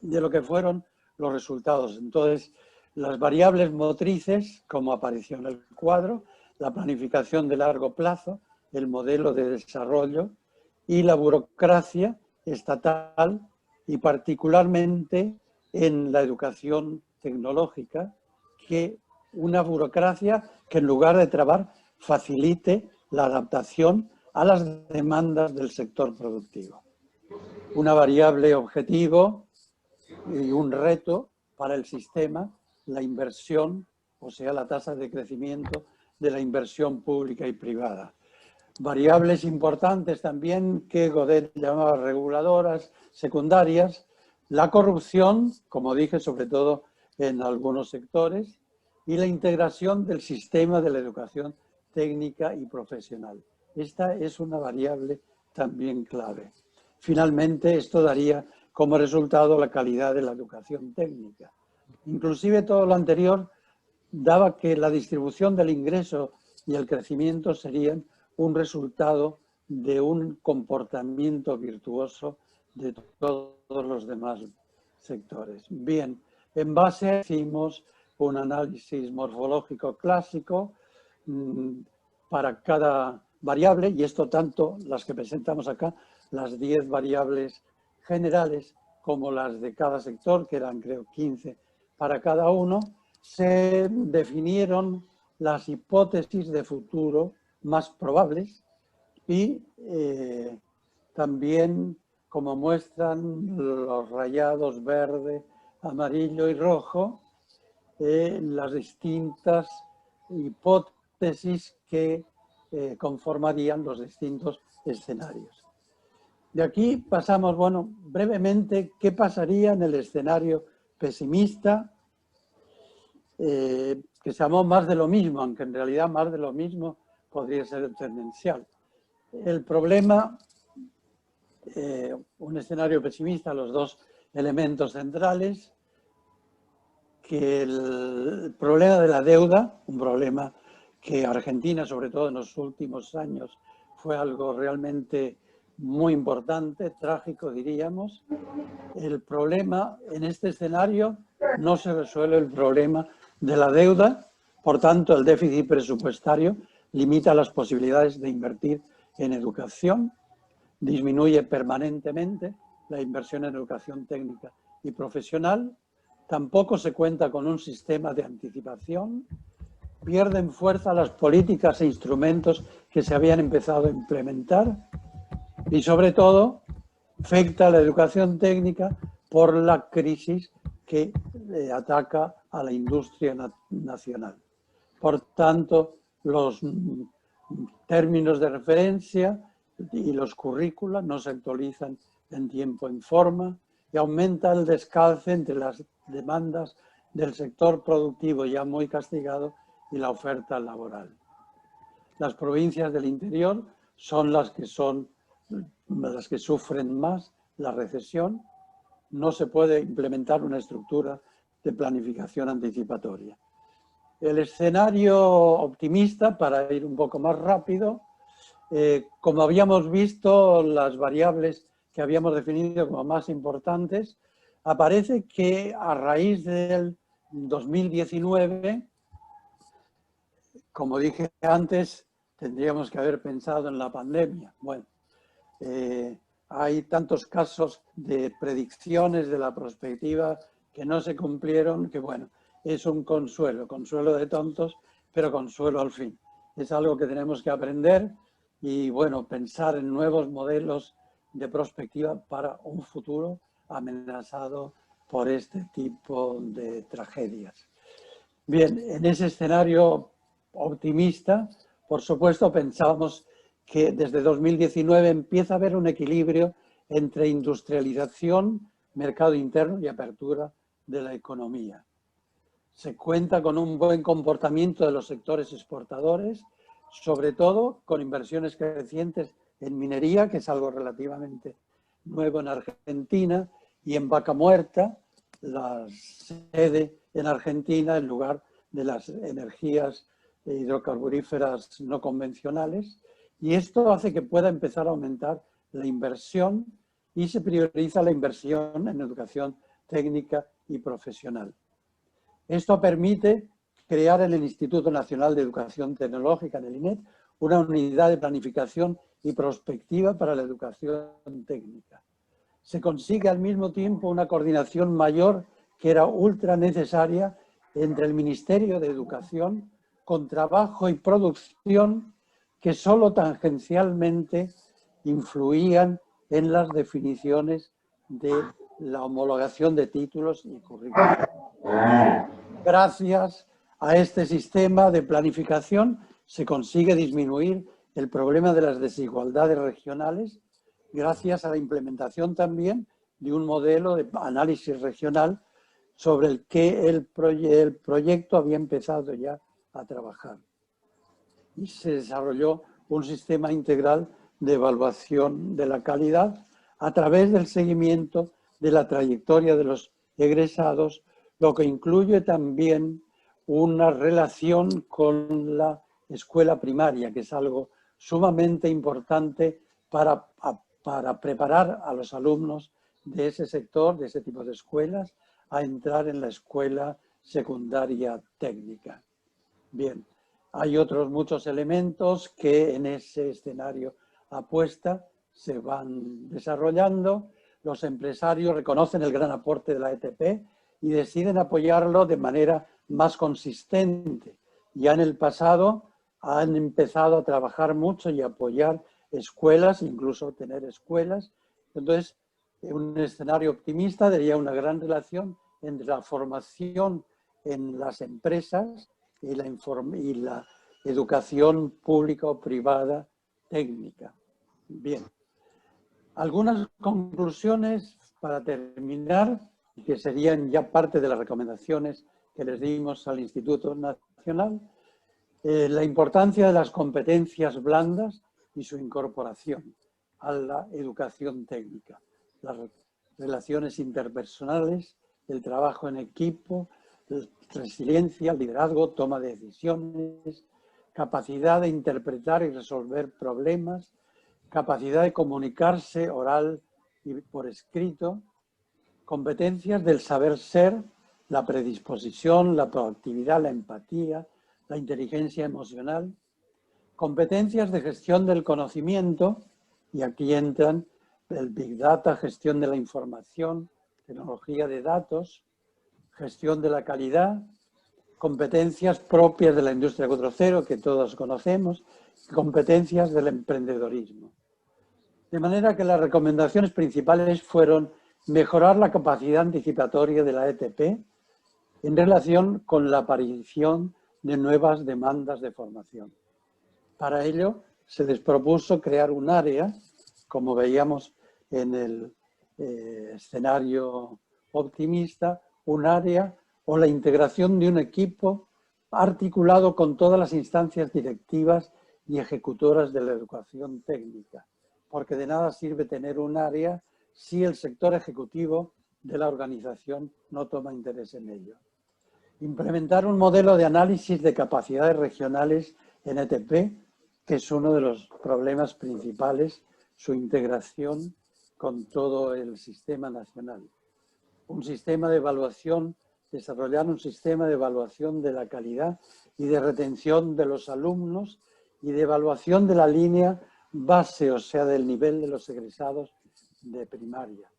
de lo que fueron los resultados. Entonces, las variables motrices, como apareció en el cuadro, la planificación de largo plazo, el modelo de desarrollo y la burocracia estatal y particularmente en la educación tecnológica, que una burocracia que en lugar de trabar facilite la adaptación a las demandas del sector productivo. Una variable objetivo y un reto para el sistema, la inversión, o sea, la tasa de crecimiento de la inversión pública y privada. Variables importantes también que Godet llamaba reguladoras secundarias, la corrupción, como dije, sobre todo en algunos sectores, y la integración del sistema de la educación técnica y profesional. Esta es una variable también clave. Finalmente, esto daría como resultado la calidad de la educación técnica. Inclusive todo lo anterior daba que la distribución del ingreso y el crecimiento serían un resultado de un comportamiento virtuoso de todos los demás sectores. Bien, en base hicimos un análisis morfológico clásico para cada variable, y esto tanto las que presentamos acá, las 10 variables generales, como las de cada sector, que eran creo 15 para cada uno, se definieron las hipótesis de futuro más probables y también, como muestran los rayados verde, amarillo y rojo, las distintas hipótesis que conformarían los distintos escenarios. De aquí pasamos, bueno, brevemente, ¿qué pasaría en el escenario pesimista? Que se llamó más de lo mismo, aunque en realidad más de lo mismo podría ser tendencial. El problema, un escenario pesimista, los dos elementos centrales, que el problema de la deuda, un problema que Argentina, sobre todo en los últimos años, fue algo realmente muy importante, trágico diríamos. El problema en este escenario no se resuelve el problema de la deuda, por tanto el déficit presupuestario limita las posibilidades de invertir en educación, disminuye permanentemente la inversión en educación técnica y profesional, tampoco se cuenta con un sistema de anticipación, pierden fuerza las políticas e instrumentos que se habían empezado a implementar y sobre todo afecta a la educación técnica por la crisis que ataca a la industria nacional. Por tanto, los términos de referencia y los currículos no se actualizan en tiempo y en forma y aumenta el descalce entre las demandas del sector productivo ya muy castigado y la oferta laboral. Las provincias del interior son las que sufren más la recesión. No se puede implementar una estructura de planificación anticipatoria. El escenario optimista, para ir un poco más rápido, como habíamos visto, las variables que habíamos definido como más importantes, aparece que a raíz del 2019, como dije antes, tendríamos que haber pensado en la pandemia. Bueno, hay tantos casos de predicciones de la prospectiva que no se cumplieron, que bueno, es un consuelo de tontos, pero consuelo al fin. Es algo que tenemos que aprender y bueno, pensar en nuevos modelos de prospectiva para un futuro amenazado por este tipo de tragedias. Bien, en ese escenario optimista, por supuesto, pensábamos que desde 2019 empieza a haber un equilibrio entre industrialización, mercado interno y apertura de la economía. Se cuenta con un buen comportamiento de los sectores exportadores, sobre todo con inversiones crecientes en minería, que es algo relativamente nuevo en Argentina, y en Vaca Muerta, la sede en Argentina en lugar de las energías hidrocarburíferas no convencionales, y esto hace que pueda empezar a aumentar la inversión y se prioriza la inversión en educación técnica y profesional. Esto permite crear en el Instituto Nacional de Educación Tecnológica, en el INET, una unidad de planificación y prospectiva para la educación técnica. Se consigue al mismo tiempo una coordinación mayor que era ultra necesaria entre el Ministerio de Educación con trabajo y producción que solo tangencialmente influían en las definiciones de la homologación de títulos y currículos. Gracias a este sistema de planificación se consigue disminuir el problema de las desigualdades regionales gracias a la implementación también de un modelo de análisis regional sobre el que el proyecto había empezado ya a trabajar. Y se desarrolló un sistema integral de evaluación de la calidad a través del seguimiento de la trayectoria de los egresados, lo que incluye también una relación con la escuela primaria, que es algo sumamente importante para preparar a los alumnos de ese sector, de ese tipo de escuelas, a entrar en la escuela secundaria técnica. Bien, hay otros muchos elementos que en ese escenario apuesta se van desarrollando. Los empresarios reconocen el gran aporte de la ETP y deciden apoyarlo de manera más consistente. Ya en el pasado han empezado a trabajar mucho y apoyar escuelas, incluso tener escuelas. Entonces, en un escenario optimista diría una gran relación entre la formación en las empresas y la educación pública o privada técnica. Bien, algunas conclusiones para terminar, que serían ya parte de las recomendaciones que les dimos al Instituto Nacional. La importancia de las competencias blandas y su incorporación a la educación técnica. Las relaciones interpersonales, el trabajo en equipo, resiliencia, liderazgo, toma de decisiones, capacidad de interpretar y resolver problemas, capacidad de comunicarse oral y por escrito, competencias del saber ser, la predisposición, la proactividad, la empatía, la inteligencia emocional, competencias de gestión del conocimiento, y aquí entran el Big Data, gestión de la información, tecnología de datos, gestión de la calidad, competencias propias de la industria 4.0 que todos conocemos, competencias del emprendedorismo. De manera que las recomendaciones principales fueron mejorar la capacidad anticipatoria de la ETP en relación con la aparición de nuevas demandas de formación. Para ello se les propuso crear un área, como veíamos en el escenario optimista, un área o la integración de un equipo articulado con todas las instancias directivas y ejecutoras de la educación técnica, porque de nada sirve tener un área si el sector ejecutivo de la organización no toma interés en ello. Implementar un modelo de análisis de capacidades regionales en ETP, que es uno de los problemas principales, su integración con todo el sistema nacional. Un sistema de evaluación, desarrollar un sistema de evaluación de la calidad y de retención de los alumnos y de evaluación de la línea base, o sea, del nivel de los egresados de primaria.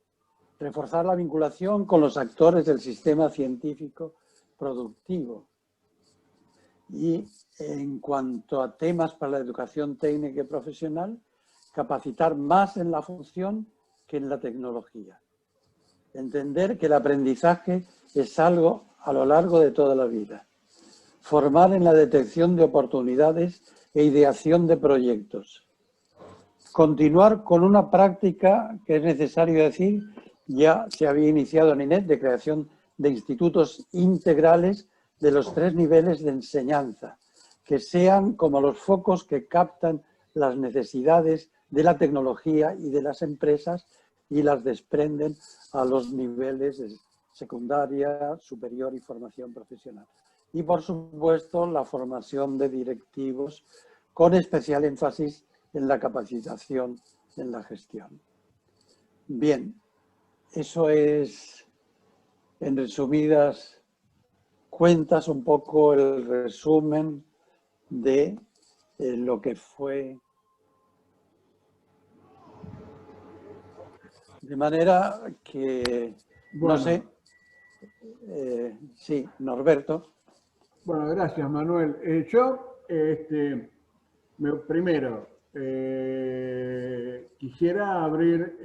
Reforzar la vinculación con los actores del sistema científico productivo. Y en cuanto a temas para la educación técnica y profesional, capacitar más en la función que en la tecnología. Entender que el aprendizaje es algo a lo largo de toda la vida. Formar en la detección de oportunidades e ideación de proyectos. Continuar con una práctica que es necesario decir, ya se había iniciado en INET, de creación de institutos integrales de los 3 niveles de enseñanza, que sean como los focos que captan las necesidades de la tecnología y de las empresas y las desprenden a los niveles de secundaria, superior y formación profesional. Y, por supuesto, la formación de directivos con especial énfasis en la capacitación en la gestión. Bien, eso es, en resumidas cuentas, un poco el resumen de lo que fue. De manera que, Bueno. no sé, sí, Norberto. Bueno, gracias, Manuel. Primero, quisiera abrir,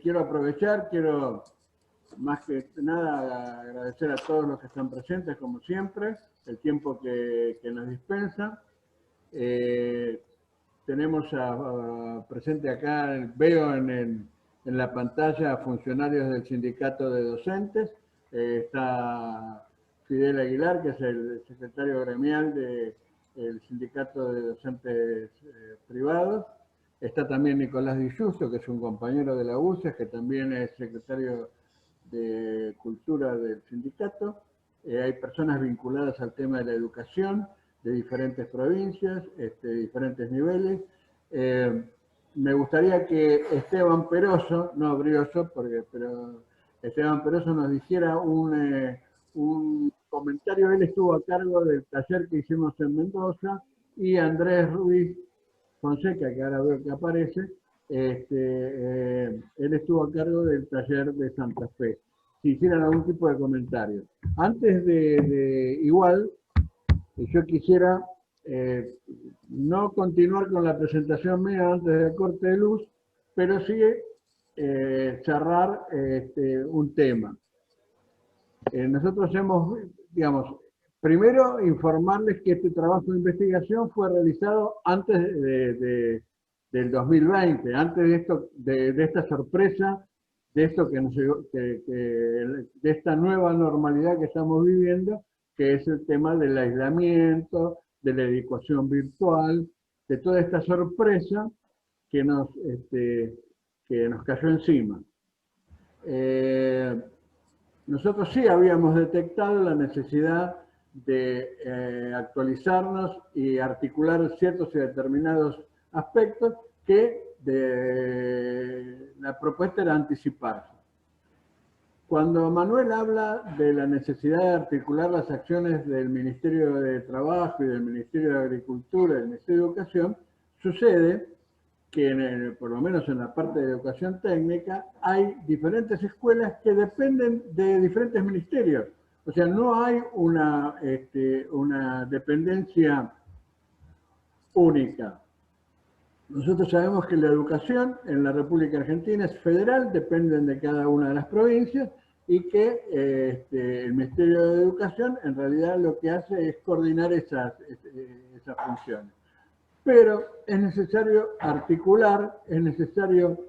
quiero más que nada agradecer a todos los que están presentes, como siempre, el tiempo que nos dispensan. Tenemos presente acá, veo en la pantalla a funcionarios del sindicato de docentes. Está Fidel Aguilar, que es el secretario gremial del sindicato de docentes privados. Está también Nicolás Di Giusto, que es un compañero de la UCES, que también es secretario de Cultura del sindicato. Hay personas vinculadas al tema de la educación de diferentes provincias, diferentes niveles. Me gustaría que Esteban Peroso, no Brioso, pero Esteban Peroso nos dijera un comentario. Él estuvo a cargo del taller que hicimos en Mendoza, y Andrés Ruiz Fonseca, que ahora veo que aparece, él estuvo a cargo del taller de Santa Fe. Si hicieran algún tipo de comentario. Antes igual, yo quisiera no continuar con la presentación mía antes del corte de luz, pero sí cerrar un tema. Nosotros hemos, digamos, primero informarles que este trabajo de investigación fue realizado antes del 2020, antes de esta sorpresa, de esto de esta nueva normalidad que estamos viviendo, que es el tema del aislamiento, de la educación virtual, de toda esta sorpresa que nos cayó encima. Nosotros sí habíamos detectado la necesidad de actualizarnos y articular ciertos y determinados aspectos que la propuesta era anticiparse. Cuando Manuel habla de la necesidad de articular las acciones del Ministerio de Trabajo y del Ministerio de Agricultura y del Ministerio de Educación, sucede que por lo menos en la parte de educación técnica hay diferentes escuelas que dependen de diferentes ministerios. O sea, no hay una dependencia única. Nosotros sabemos que la educación en la República Argentina es federal, dependen de cada una de las provincias, y que el Ministerio de Educación en realidad lo que hace es coordinar esas funciones. Pero es necesario articular, es necesario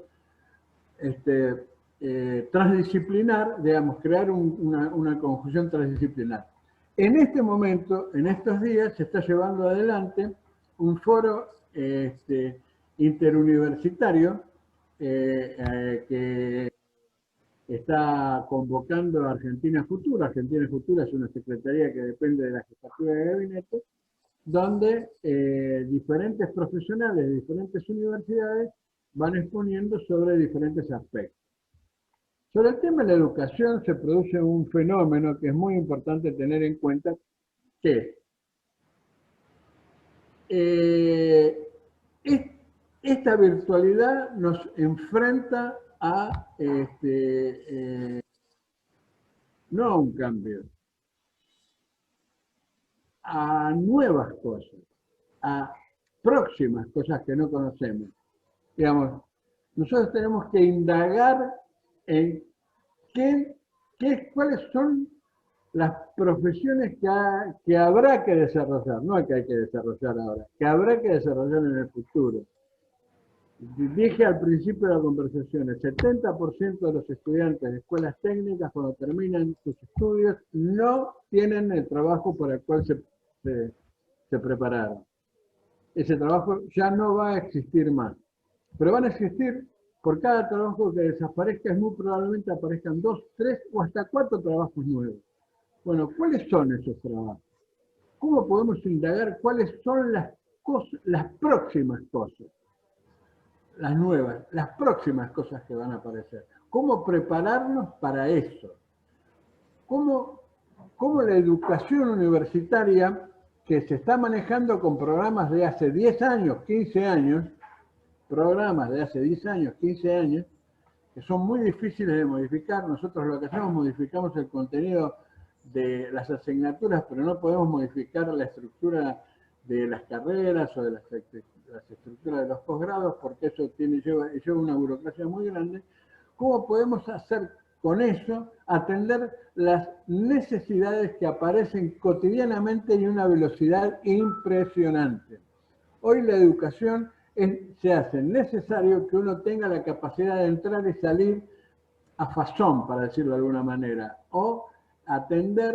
transdisciplinar, digamos, crear una conjunción transdisciplinar. En este momento, en estos días, se está llevando adelante un foro interuniversitario que está convocando a Argentina Futura. Argentina Futura es una secretaría que depende de la Jefatura de Gabinete, donde diferentes profesionales de diferentes universidades van exponiendo sobre diferentes aspectos. Sobre el tema de la educación se produce un fenómeno que es muy importante tener en cuenta, que esta virtualidad nos enfrenta a no a un cambio, a nuevas cosas, a próximas cosas que no conocemos. Digamos, nosotros tenemos que indagar en cuáles son las profesiones que habrá que desarrollar, no que hay que desarrollar ahora, que habrá que desarrollar en el futuro. Dije al principio de la conversación, el 70% de los estudiantes de escuelas técnicas, cuando terminan sus estudios, no tienen el trabajo para el cual se prepararon. Ese trabajo ya no va a existir más. Pero van a existir, por cada trabajo que desaparezca, muy probablemente aparezcan 2, 3 o hasta 4 trabajos nuevos. Bueno, ¿cuáles son esos trabajos? ¿Cómo podemos indagar cuáles son las próximas cosas? Las nuevas, las próximas cosas que van a aparecer. ¿Cómo prepararnos para eso? ¿Cómo la educación universitaria, que se está manejando con programas de hace 10 años, 15 años, programas de hace 10 años, 15 años, que son muy difíciles de modificar. Nosotros lo que hacemos, modificamos el contenido de las asignaturas, pero no podemos modificar la estructura de las carreras o de las estructuras de los posgrados, porque eso lleva una burocracia muy grande. ¿Cómo podemos hacer con eso, atender las necesidades que aparecen cotidianamente y a una velocidad impresionante? Hoy la educación se hace necesario que uno tenga la capacidad de entrar y salir a fazón, para decirlo de alguna manera, o atender,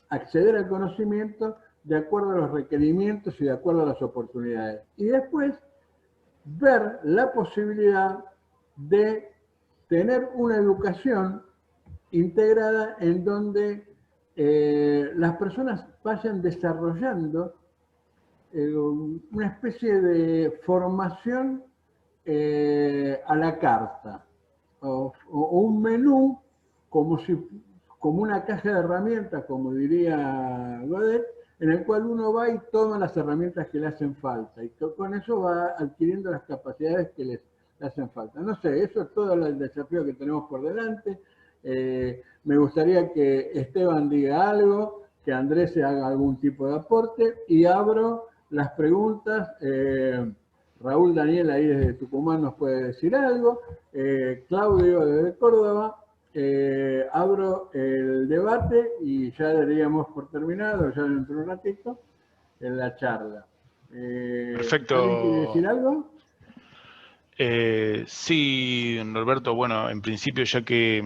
acceder al conocimiento de acuerdo a los requerimientos y de acuerdo a las oportunidades. Y después, ver la posibilidad de tener una educación integrada en donde las personas vayan desarrollando una especie de formación a la carta, o un menú como una caja de herramientas, como diría Godet, en el cual uno va y toma las herramientas que le hacen falta, y con eso va adquiriendo las capacidades que le hacen falta. No sé, eso es todo el desafío que tenemos por delante. Me gustaría que Esteban diga algo, que Andrés se haga algún tipo de aporte, y abro las preguntas. Raúl Daniel ahí desde Tucumán nos puede decir algo, Claudio desde Córdoba. Abro el debate y ya daríamos por terminado, ya dentro de un ratito, en la charla. Perfecto. ¿Alguien quiere decir algo? Sí, Norberto, bueno, en principio, ya que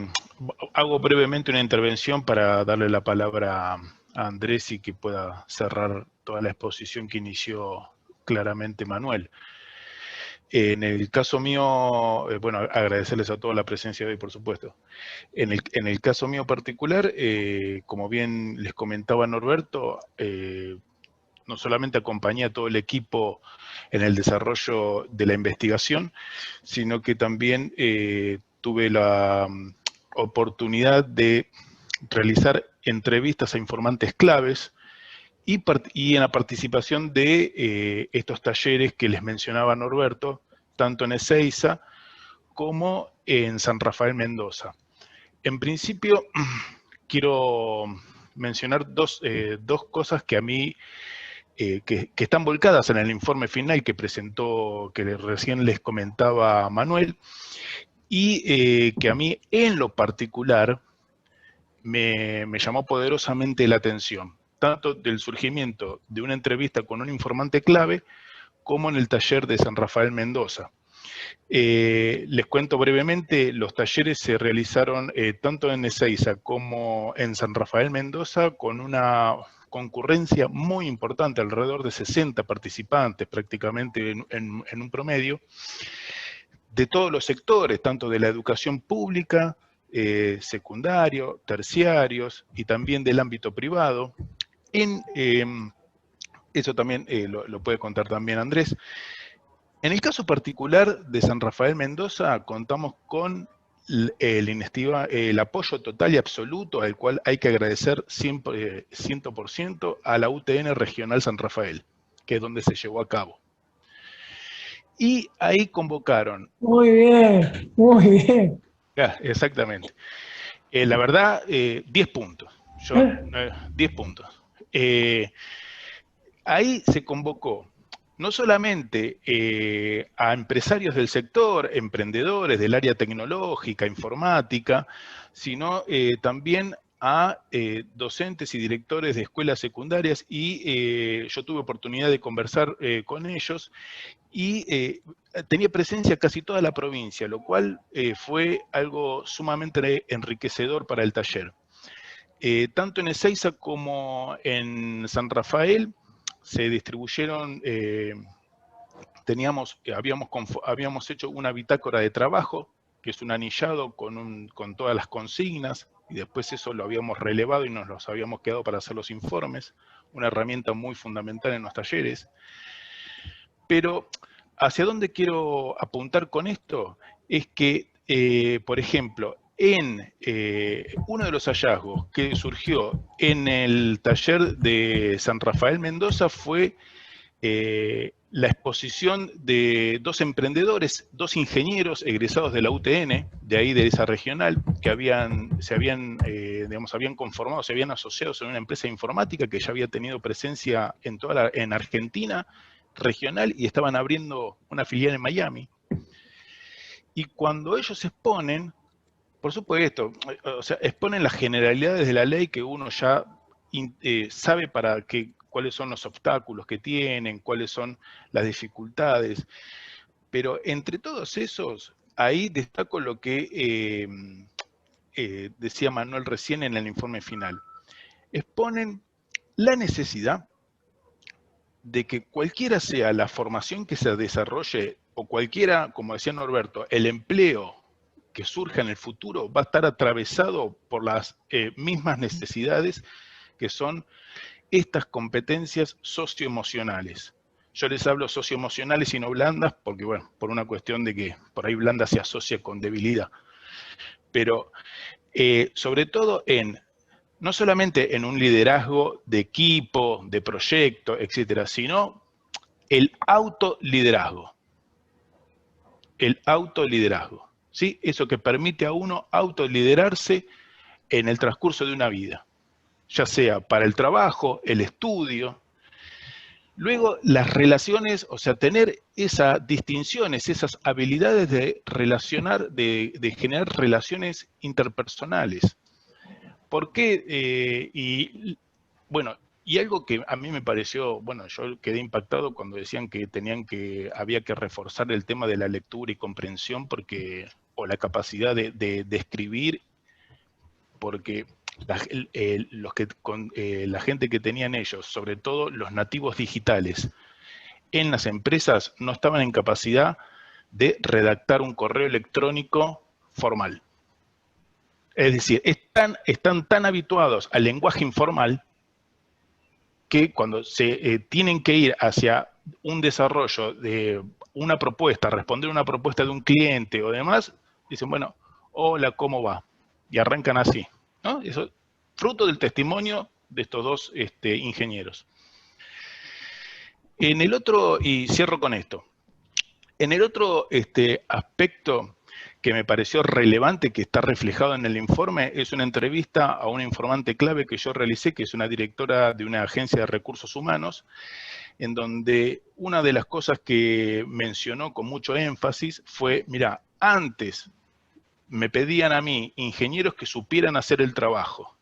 hago brevemente una intervención para darle la palabra a Andrés y que pueda cerrar toda la exposición que inició claramente Manuel. En el caso mío, bueno, agradecerles a todos la presencia de hoy, por supuesto. En el caso mío particular, como bien les comentaba Norberto, no solamente acompañé a todo el equipo en el desarrollo de la investigación, sino que también tuve la oportunidad de realizar entrevistas a informantes claves y en la participación de estos talleres que les mencionaba Norberto, tanto en Ezeiza como en San Rafael Mendoza. En principio, quiero mencionar dos cosas que a mí, que están volcadas en el informe final que presentó, que recién les comentaba Manuel, y que a mí en lo particular me llamó poderosamente la atención, tanto del surgimiento de una entrevista con un informante clave, como en el taller de San Rafael Mendoza. Les cuento brevemente, los talleres se realizaron tanto en Ezeiza como en San Rafael Mendoza, con una concurrencia muy importante, alrededor de 60 participantes prácticamente en un promedio, de todos los sectores, tanto de la educación pública, secundario, terciarios y también del ámbito privado. Eso también lo puede contar también Andrés. En el caso particular de San Rafael Mendoza, contamos con el apoyo total y absoluto, al cual hay que agradecer 100% a la UTN Regional San Rafael, que es donde se llevó a cabo. Y ahí convocaron... Muy bien, muy bien. Exactamente. La verdad, 10 puntos. 10 puntos. Ahí se convocó no solamente a empresarios del sector, emprendedores del área tecnológica, informática, sino también a docentes y directores de escuelas secundarias, y yo tuve oportunidad de conversar con ellos, y tenía presencia casi toda la provincia, lo cual fue algo sumamente enriquecedor para el taller. Tanto en Ezeiza como en San Rafael, se distribuyeron, habíamos hecho una bitácora de trabajo, que es un anillado con todas las consignas, y después eso lo habíamos relevado y nos los habíamos quedado para hacer los informes, una herramienta muy fundamental en los talleres. Pero, ¿hacia dónde quiero apuntar con esto? Es que, por ejemplo, en uno de los hallazgos que surgió en el taller de San Rafael Mendoza fue la exposición de 2 emprendedores, 2 ingenieros egresados de la UTN, de ahí de esa regional, que habían conformado, se habían asociado en una empresa informática que ya había tenido presencia en Argentina, regional, y estaban abriendo una filial en Miami. Y cuando ellos exponen, por supuesto, o sea, exponen las generalidades de la ley que uno ya sabe cuáles son los obstáculos que tienen, cuáles son las dificultades. Pero entre todos esos, ahí destaco lo que decía Manuel recién en el informe final. Exponen la necesidad de que cualquiera sea la formación que se desarrolle, o cualquiera, como decía Norberto, el empleo que surja en el futuro va a estar atravesado por las mismas necesidades que son estas competencias socioemocionales. Yo les hablo socioemocionales y no blandas porque, bueno, por una cuestión de que por ahí blanda se asocia con debilidad. Pero sobre todo no solamente en un liderazgo de equipo, de proyecto, etcétera, sino el autoliderazgo. El autoliderazgo, ¿sí? Eso que permite a uno autoliderarse en el transcurso de una vida, ya sea para el trabajo, el estudio. Luego, las relaciones, o sea, tener esas distinciones, esas habilidades de relacionar, de generar relaciones interpersonales. ¿Por qué? Y algo que a mí me pareció, bueno, yo quedé impactado cuando decían que había que reforzar el tema de la lectura y comprensión, o la capacidad de escribir, porque la gente que tenían ellos, sobre todo los nativos digitales, en las empresas no estaban en capacidad de redactar un correo electrónico formal. Es decir, están tan habituados al lenguaje informal que cuando se tienen que ir hacia un desarrollo de una propuesta, responder una propuesta de un cliente o demás, dicen, bueno, hola, ¿cómo va? Y arrancan así, ¿no? Eso, fruto del testimonio de estos 2 ingenieros. En el otro, y cierro con esto, en el otro aspecto que me pareció relevante, que está reflejado en el informe, es una entrevista a una informante clave que yo realicé, que es una directora de una agencia de recursos humanos, en donde una de las cosas que mencionó con mucho énfasis fue, mira, antes me pedían a mí ingenieros que supieran hacer el trabajo.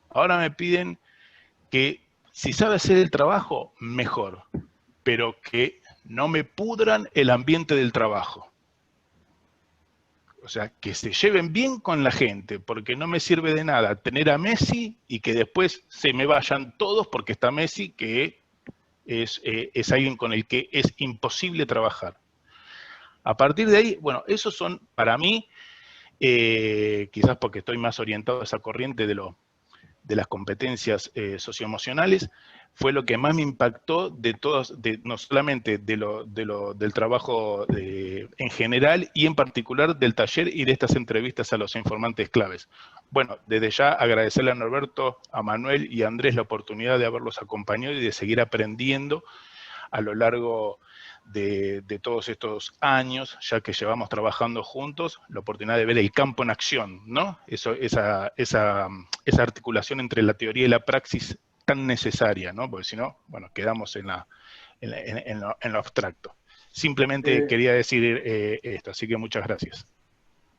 Ahora me piden que si sabe hacer el trabajo, mejor, pero que no me pudran el ambiente del trabajo. O sea, que se lleven bien con la gente, porque no me sirve de nada tener a Messi y que después se me vayan todos porque está Messi, que es alguien con el que es imposible trabajar. A partir de ahí, bueno, esos son para mí, quizás porque estoy más orientado a esa corriente de las competencias socioemocionales, fue lo que más me impactó no solamente del trabajo en general y en particular del taller y de estas entrevistas a los informantes claves. Bueno, desde ya agradecerle a Norberto, a Manuel y a Andrés la oportunidad de haberlos acompañado y de seguir aprendiendo a lo largo de todos estos años, ya que llevamos trabajando juntos, la oportunidad de ver el campo en acción, ¿no? Esa articulación entre la teoría y la praxis tan necesaria, ¿no? Porque si no, bueno, quedamos en lo abstracto. Simplemente quería decir esto, así que muchas gracias.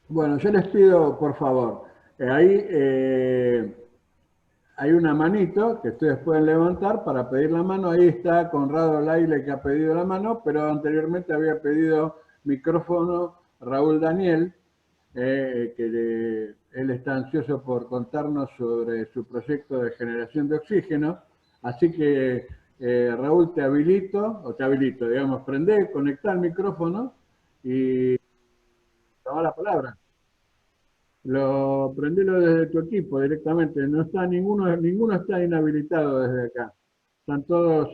Bueno, yo les pido, por favor, ahí hay una manito que ustedes pueden levantar para pedir la mano. Ahí está Conrado Laile, que ha pedido la mano, pero anteriormente había pedido micrófono Raúl Daniel, que él está ansioso por contarnos sobre su proyecto de generación de oxígeno. Así que Raúl, te habilito, digamos, prende, conecta el micrófono y te va la palabra. Prendelo desde tu equipo directamente, no está ninguno está inhabilitado desde acá. Están todos,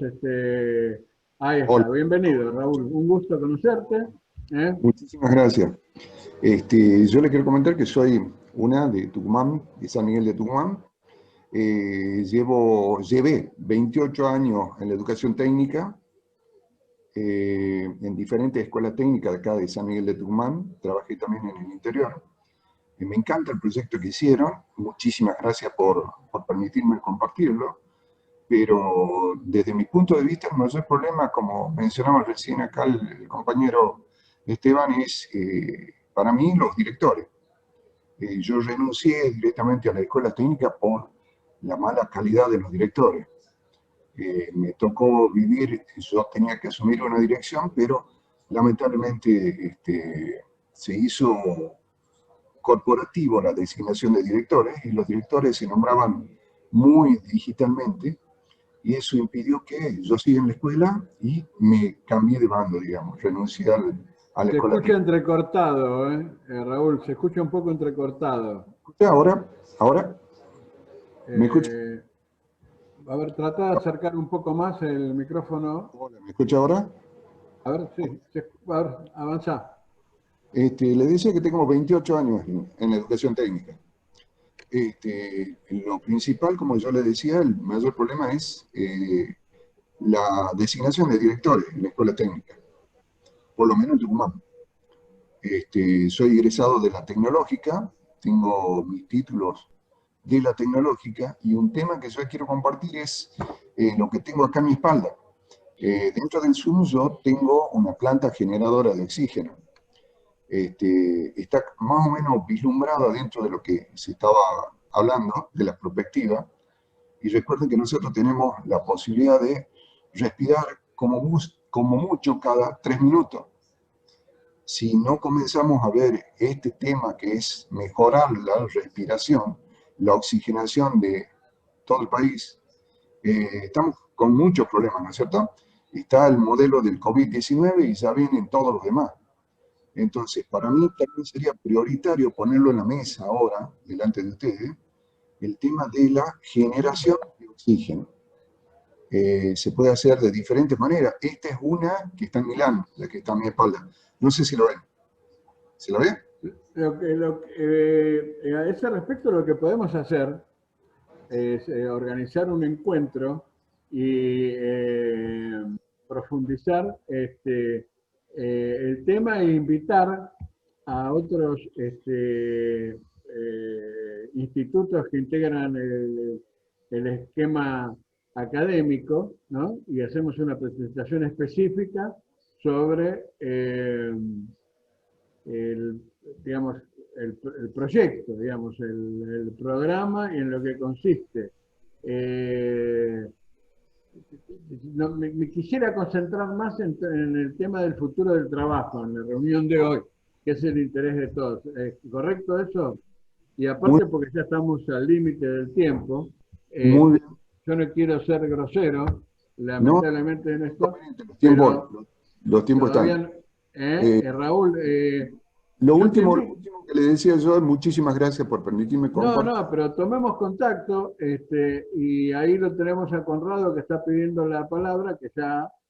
ahí está, Hola. Bienvenido, Raúl, un gusto conocerte. Muchísimas gracias. Yo le quiero comentar que soy de Tucumán, de San Miguel de Tucumán. Llevé 28 años en la educación técnica, en diferentes escuelas técnicas de acá de San Miguel de Tucumán. Trabajé también en el interior. Me encanta el proyecto que hicieron. Muchísimas gracias por permitirme compartirlo. Pero desde mi punto de vista, el mayor problema, como mencionaba recién acá el compañero Esteban, es para mí los directores. Yo renuncié directamente a la escuela técnica por la mala calidad de los directores. Me tocó vivir, yo tenía que asumir una dirección, pero lamentablemente se hizo corporativo la designación de directores y los directores se nombraban muy digitalmente. Y eso impidió que yo siga en la escuela y me cambié de bando, digamos, renuncié a la escuela. Se escucha entrecortado, Raúl, se escucha un poco entrecortado. ¿Ahora? ¿Me escucha? A ver, trata de acercar un poco más el micrófono. Hola, ¿me escucha ahora? A ver, sí, a ver, avanza. Le decía que tengo 28 años en la educación técnica. Lo principal, como yo le decía, el mayor problema es la designación de directores en la escuela técnica, por lo menos en Tucumán. Soy egresado de la tecnológica, tengo mis títulos de la tecnológica, y un tema que yo quiero compartir es lo que tengo acá a mi espalda. Dentro del Zoom yo tengo una planta generadora de oxígeno. Está más o menos vislumbrada dentro de lo que se estaba hablando, de la perspectiva, y recuerden que nosotros tenemos la posibilidad de respirar como mucho cada 3 minutos. Si no comenzamos a ver este tema que es mejorar la respiración, la oxigenación de todo el país, estamos con muchos problemas, ¿no es cierto? Está el modelo del COVID-19 y ya vienen todos los demás. Entonces, para mí también sería prioritario ponerlo en la mesa ahora, delante de ustedes, el tema de la generación de oxígeno. Se puede hacer de diferentes maneras. Esta es una que está en Milán, la que está a mi espalda. No sé si lo ven. ¿Se lo ve? A ese respecto, lo que podemos hacer es organizar un encuentro y profundizar el tema e invitar a otros institutos que integran el esquema académico, ¿no? Y hacemos una presentación específica sobre el proyecto, digamos, el programa y en lo que consiste. Me quisiera concentrar más en el tema del futuro del trabajo, en la reunión de hoy, que es el interés de todos. ¿Correcto eso? Y aparte porque ya estamos al límite del tiempo, yo no quiero ser grosero, lamentablemente en esto. Los tiempos están. Raúl, lo último que le decía yo es muchísimas gracias por permitirme compartir. No, pero tomemos contacto y ahí lo tenemos a Conrado que está pidiendo la palabra,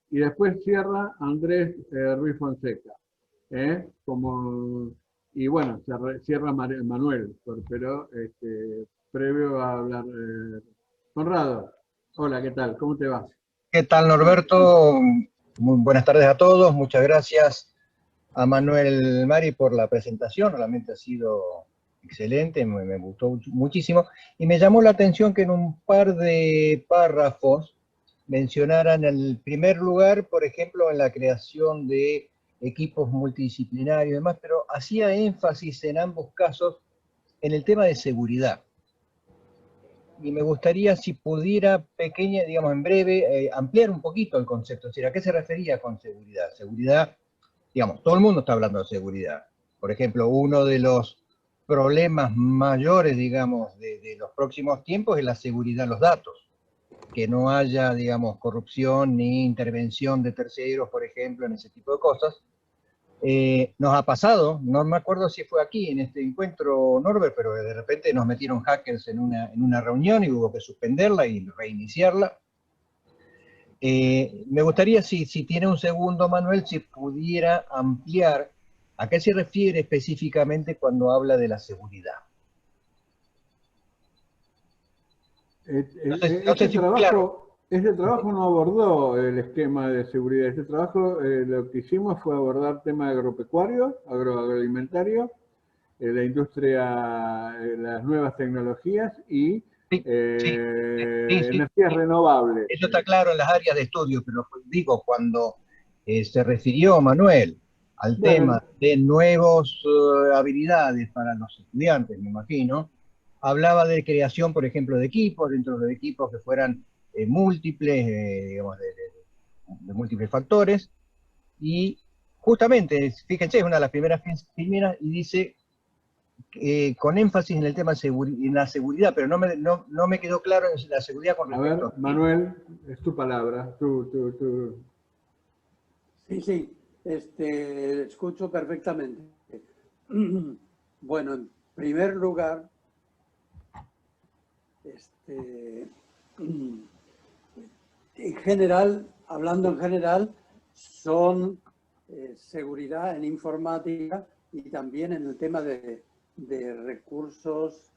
y después cierra Andrés Ruiz Fonseca. Y bueno, cierra Manuel, pero previo a hablar. Conrado, hola, ¿qué tal? ¿Cómo te va? ¿Qué tal, Norberto? Muy buenas tardes a todos, muchas gracias a Manuel Mari por la presentación, realmente ha sido excelente, me gustó muchísimo, y me llamó la atención que en un par de párrafos mencionaran el primer lugar, por ejemplo, en la creación de equipos multidisciplinarios y demás, pero hacía énfasis en ambos casos en el tema de seguridad. Y me gustaría si pudiera, digamos en breve, ampliar un poquito el concepto, es decir, ¿a qué se refería con seguridad? Seguridad, digamos, todo el mundo está hablando de seguridad. Por ejemplo, uno de los problemas mayores, digamos, de los próximos tiempos es la seguridad de los datos. que no haya, digamos, corrupción ni intervención de terceros, por ejemplo, en ese tipo de cosas. Nos ha pasado, no me acuerdo si fue aquí en este encuentro, Norbert, pero de repente nos metieron hackers en una reunión y hubo que suspenderla y reiniciarla. Me gustaría, si tiene un segundo, Manuel, si pudiera ampliar a qué se refiere específicamente cuando habla de la seguridad. Este trabajo no abordó el esquema de seguridad. Este trabajo lo que hicimos fue abordar temas agropecuarios, agroalimentario, la industria, las nuevas tecnologías y energías renovables. Eso está claro en las áreas de estudio, pero digo, cuando se refirió Manuel al tema de nuevas habilidades para los estudiantes, me imagino, hablaba de creación, por ejemplo, de equipos, dentro de equipos que fueran múltiples, digamos, de múltiples factores, y justamente, fíjense, es una de las primeras y dice, con énfasis en el tema en la seguridad, pero no me quedó claro en la seguridad con respecto a ver, Manuel, es tu palabra, Sí, escucho perfectamente. Bueno, en primer lugar, en general, hablando en general, son seguridad en informática y también en el tema de recursos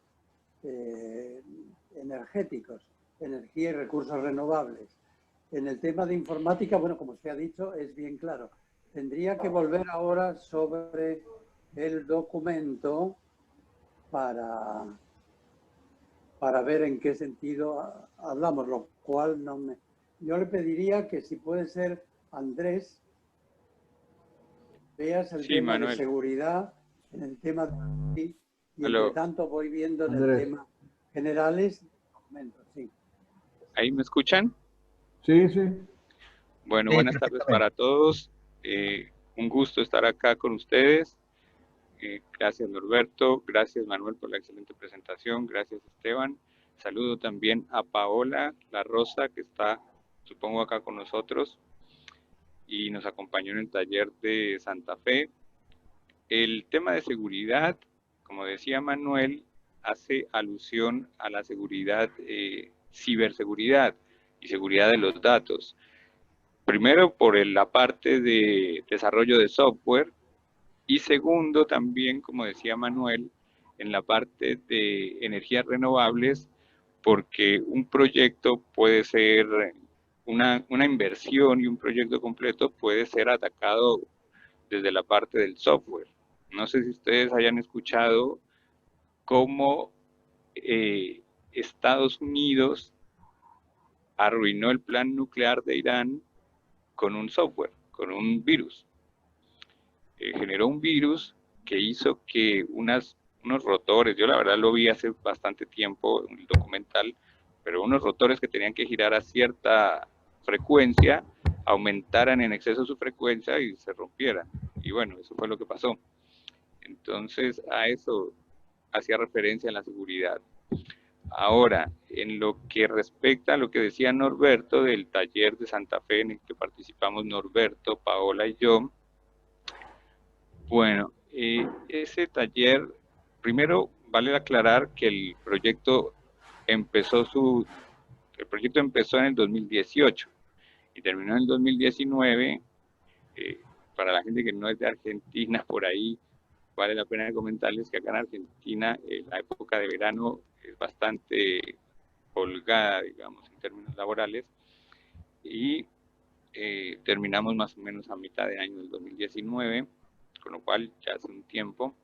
energéticos, energía y recursos renovables. En el tema de informática, bueno, como se ha dicho, es bien claro. Tendría que volver ahora sobre el documento para ver en qué sentido hablamos, lo cual no me... Yo le pediría que si puede ser, Andrés, veas el tema de seguridad, en el tema de... Y entre tanto voy viendo en el tema generales, documentos, sí. ¿Ahí me escuchan? Sí. Bueno, buenas tardes para todos. Un gusto estar acá con ustedes. Gracias, Norberto. Gracias, Manuel, por la excelente presentación. Gracias, Esteban. Saludo también a Paola La Rosa, que está, supongo, acá con nosotros y nos acompañó en el taller de Santa Fe. El tema de seguridad, como decía Manuel, hace alusión a la seguridad, ciberseguridad y seguridad de los datos. Primero, por la parte de desarrollo de software, y segundo, también, como decía Manuel, en la parte de energías renovables, porque un proyecto puede ser una inversión y un proyecto completo puede ser atacado desde la parte del software. No sé si ustedes hayan escuchado cómo Estados Unidos arruinó el plan nuclear de Irán con un software, con un virus. Generó un virus que hizo que unos rotores, yo la verdad lo vi hace bastante tiempo en el documental, pero unos rotores que tenían que girar a cierta frecuencia, aumentaran en exceso su frecuencia y se rompieran. Y bueno, eso fue lo que pasó. Entonces, a eso hacía referencia en la seguridad. Ahora, en lo que respecta a lo que decía Norberto del taller de Santa Fe en el que participamos Norberto, Paola y yo, bueno, ese taller, primero vale aclarar que el proyecto empezó en el 2018 y terminó en el 2019. Para la gente que no es de Argentina, por ahí vale la pena comentarles que acá en Argentina la época de verano es bastante holgada, digamos, en términos laborales, y terminamos más o menos a mitad de año del 2019, con lo cual ya hace un tiempo.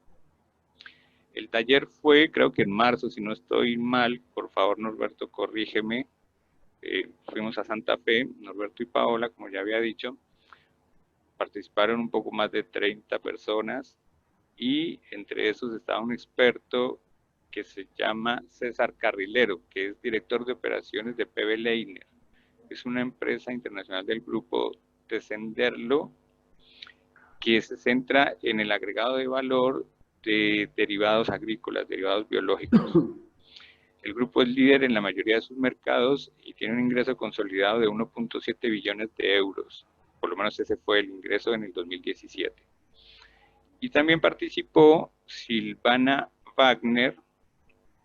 El taller fue, creo que en marzo, si no estoy mal, por favor, Norberto, corrígeme. Fuimos a Santa Fe, Norberto y Paola, como ya había dicho. Participaron un poco más de 30 personas y entre esos estaba un experto que se llama César Carrilero, que es director de operaciones de PB Leiner. Es una empresa internacional del grupo Tessenderlo que se centra en el agregado de valor de derivados agrícolas, derivados biológicos. El grupo es líder en la mayoría de sus mercados y tiene un ingreso consolidado de 1.7 billones de euros. Por lo menos ese fue el ingreso en el 2017. Y también participó Silvana Wagner,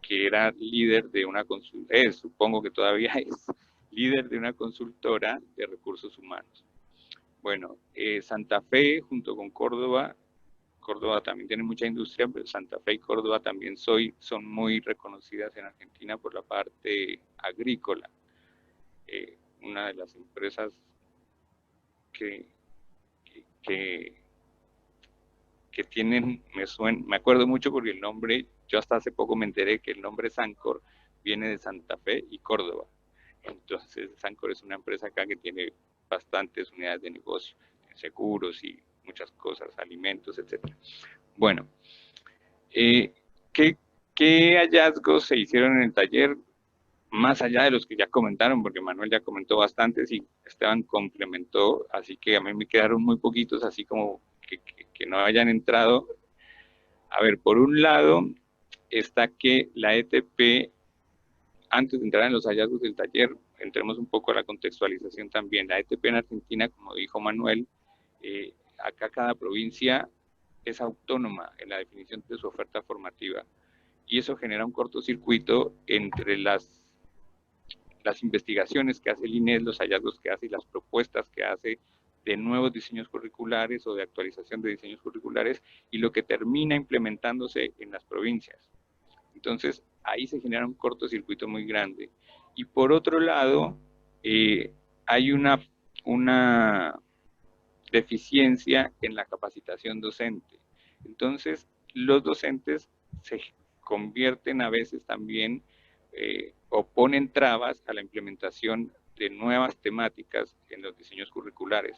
que era líder de una consultora, supongo que todavía es líder de una consultora de recursos humanos. Bueno, Santa Fe junto con Córdoba también tiene mucha industria, pero Santa Fe y Córdoba también son muy reconocidas en Argentina por la parte agrícola. Una de las empresas que tienen, me acuerdo mucho porque el nombre, yo hasta hace poco me enteré que el nombre Sancor viene de Santa Fe y Córdoba. Entonces Sancor es una empresa acá que tiene bastantes unidades de negocio, seguros y muchas cosas, alimentos, etc. Bueno, ¿qué hallazgos se hicieron en el taller? Más allá de los que ya comentaron, porque Manuel ya comentó bastantes y Esteban complementó, así que a mí me quedaron muy poquitos, así como que no hayan entrado. A ver, por un lado está que la ETP, antes de entrar en los hallazgos del taller, entremos un poco a la contextualización también. La ETP en Argentina, como dijo Manuel, acá cada provincia es autónoma en la definición de su oferta formativa y eso genera un cortocircuito entre las investigaciones que hace el INES, los hallazgos que hace y las propuestas que hace de nuevos diseños curriculares o de actualización de diseños curriculares y lo que termina implementándose en las provincias. Entonces, ahí se genera un cortocircuito muy grande. Y por otro lado, hay una deficiencia en la capacitación docente. Entonces, los docentes se convierten a veces también o ponen trabas a la implementación de nuevas temáticas en los diseños curriculares,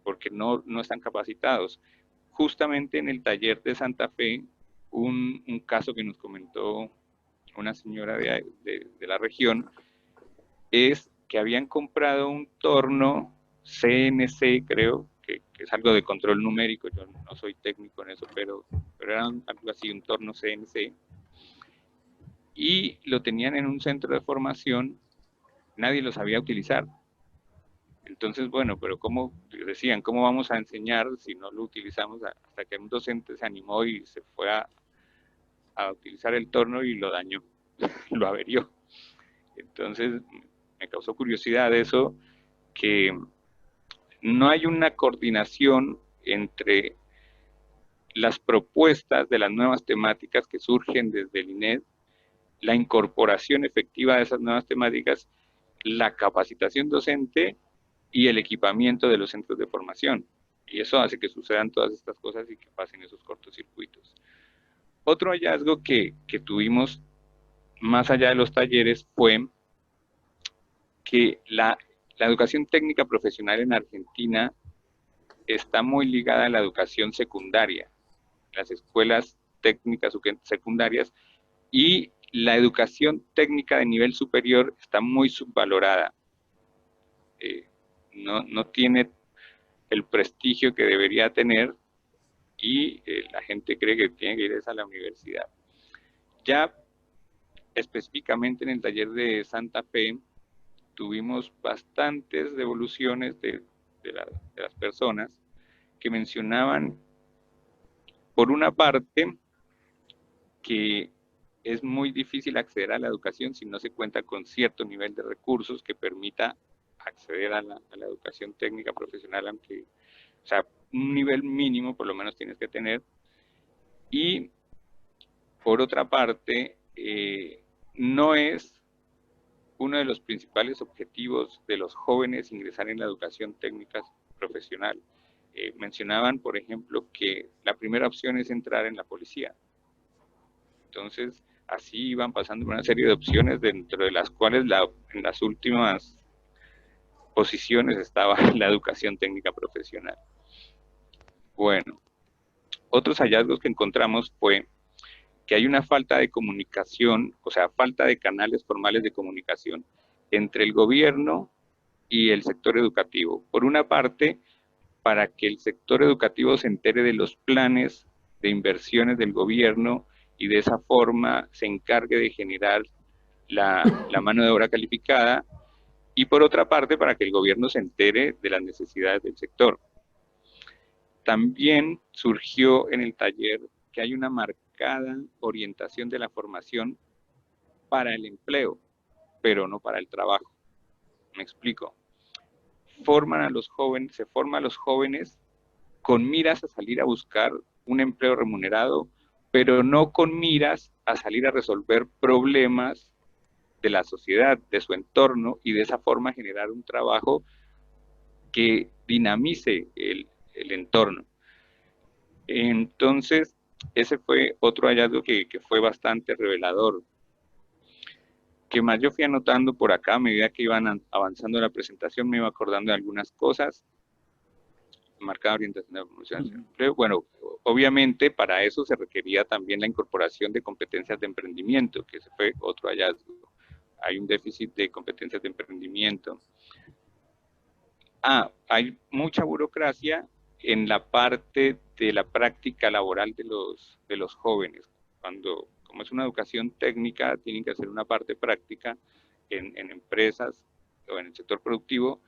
porque no están capacitados. Justamente en el taller de Santa Fe, un caso que nos comentó una señora de la región, es que habían comprado un torno CNC, creo, que es algo de control numérico, yo no soy técnico en eso, pero era algo así, un torno CNC, y lo tenían en un centro de formación, nadie lo sabía utilizar. Entonces, bueno, pero ¿cómo decían? ¿Cómo vamos a enseñar si no lo utilizamos? Hasta que un docente se animó y se fue a utilizar el torno y lo dañó, lo averió. Entonces, me causó curiosidad eso, que no hay una coordinación entre las propuestas de las nuevas temáticas que surgen desde el INED, la incorporación efectiva de esas nuevas temáticas, la capacitación docente y el equipamiento de los centros de formación. Y eso hace que sucedan todas estas cosas y que pasen esos cortocircuitos. Otro hallazgo que tuvimos más allá de los talleres fue que la educación técnica profesional en Argentina está muy ligada a la educación secundaria, las escuelas técnicas secundarias, y la educación técnica de nivel superior está muy subvalorada. No tiene el prestigio que debería tener y la gente cree que tiene que ir a la universidad. Ya específicamente en el taller de Santa Fe tuvimos bastantes devoluciones de las personas que mencionaban, por una parte, que es muy difícil acceder a la educación si no se cuenta con cierto nivel de recursos que permita acceder a la educación técnica profesional, aunque, o sea, un nivel mínimo por lo menos tienes que tener. Y por otra parte, no es uno de los principales objetivos de los jóvenes ingresar en la educación técnica profesional. Mencionaban, por ejemplo, que la primera opción es entrar en la policía. Entonces, así iban pasando una serie de opciones, dentro de las cuales en las últimas posiciones estaba la educación técnica profesional. Bueno, otros hallazgos que encontramos fue que hay una falta de comunicación, o sea, falta de canales formales de comunicación entre el gobierno y el sector educativo. Por una parte, para que el sector educativo se entere de los planes de inversiones del gobierno y de esa forma se encargue de generar la mano de obra calificada, y por otra parte para que el gobierno se entere de las necesidades del sector. También surgió en el taller que hay una marcada orientación de la formación para el empleo, pero no para el trabajo. Me explico. Se forma a los jóvenes con miras a salir a buscar un empleo remunerado, pero no con miras a salir a resolver problemas de la sociedad, de su entorno, y de esa forma generar un trabajo que dinamice el entorno. Entonces, ese fue otro hallazgo que fue bastante revelador. Que más yo fui anotando por acá a medida que iban avanzando la presentación, me iba acordando de algunas cosas. Marcada orientación de la promoción del empleo. Bueno, obviamente para eso se requería también la incorporación de competencias de emprendimiento, que ese fue otro hallazgo. Hay un déficit de competencias de emprendimiento. Hay mucha burocracia en la parte de la práctica laboral de los jóvenes. Como es una educación técnica, tienen que hacer una parte práctica en empresas o en el sector productivo,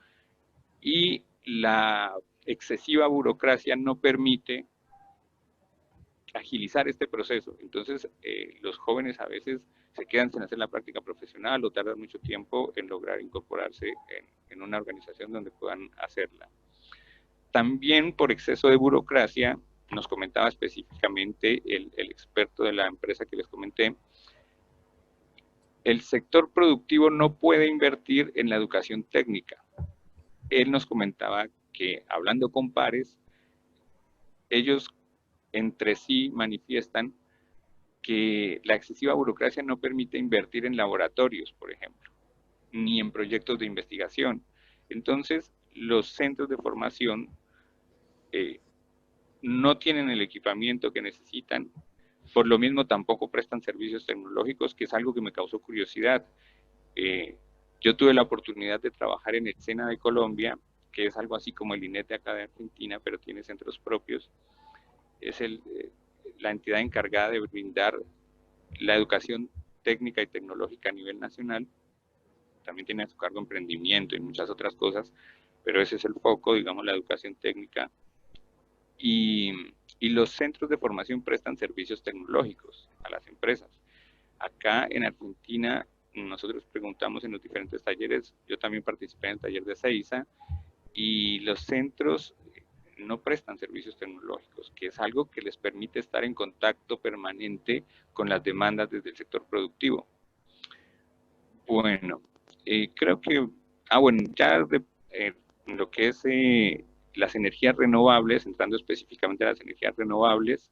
y la excesiva burocracia no permite agilizar este proceso. Entonces, los jóvenes a veces se quedan sin hacer la práctica profesional o tardan mucho tiempo en lograr incorporarse en una organización donde puedan hacerla. También por exceso de burocracia, nos comentaba específicamente el experto de la empresa que les comenté, el sector productivo no puede invertir en la educación técnica. Él nos comentaba que, hablando con pares, ellos entre sí manifiestan que la excesiva burocracia no permite invertir en laboratorios, por ejemplo, ni en proyectos de investigación. Entonces, los centros de formación no tienen el equipamiento que necesitan, por lo mismo tampoco prestan servicios tecnológicos, que es algo que me causó curiosidad. Yo tuve la oportunidad de trabajar en el SENA de Colombia, que es algo así como el INET de acá de Argentina, pero tiene centros propios. Es la entidad encargada de brindar la educación técnica y tecnológica a nivel nacional. También tiene a su cargo emprendimiento y muchas otras cosas, pero ese es el foco, digamos, la educación técnica. Y los centros de formación prestan servicios tecnológicos a las empresas. Acá en Argentina, nosotros preguntamos en los diferentes talleres, yo también participé en el taller de CEISA, y los centros no prestan servicios tecnológicos, que es algo que les permite estar en contacto permanente con las demandas desde el sector productivo. Bueno, creo que, bueno, ya lo que es las energías renovables, entrando específicamente a las energías renovables,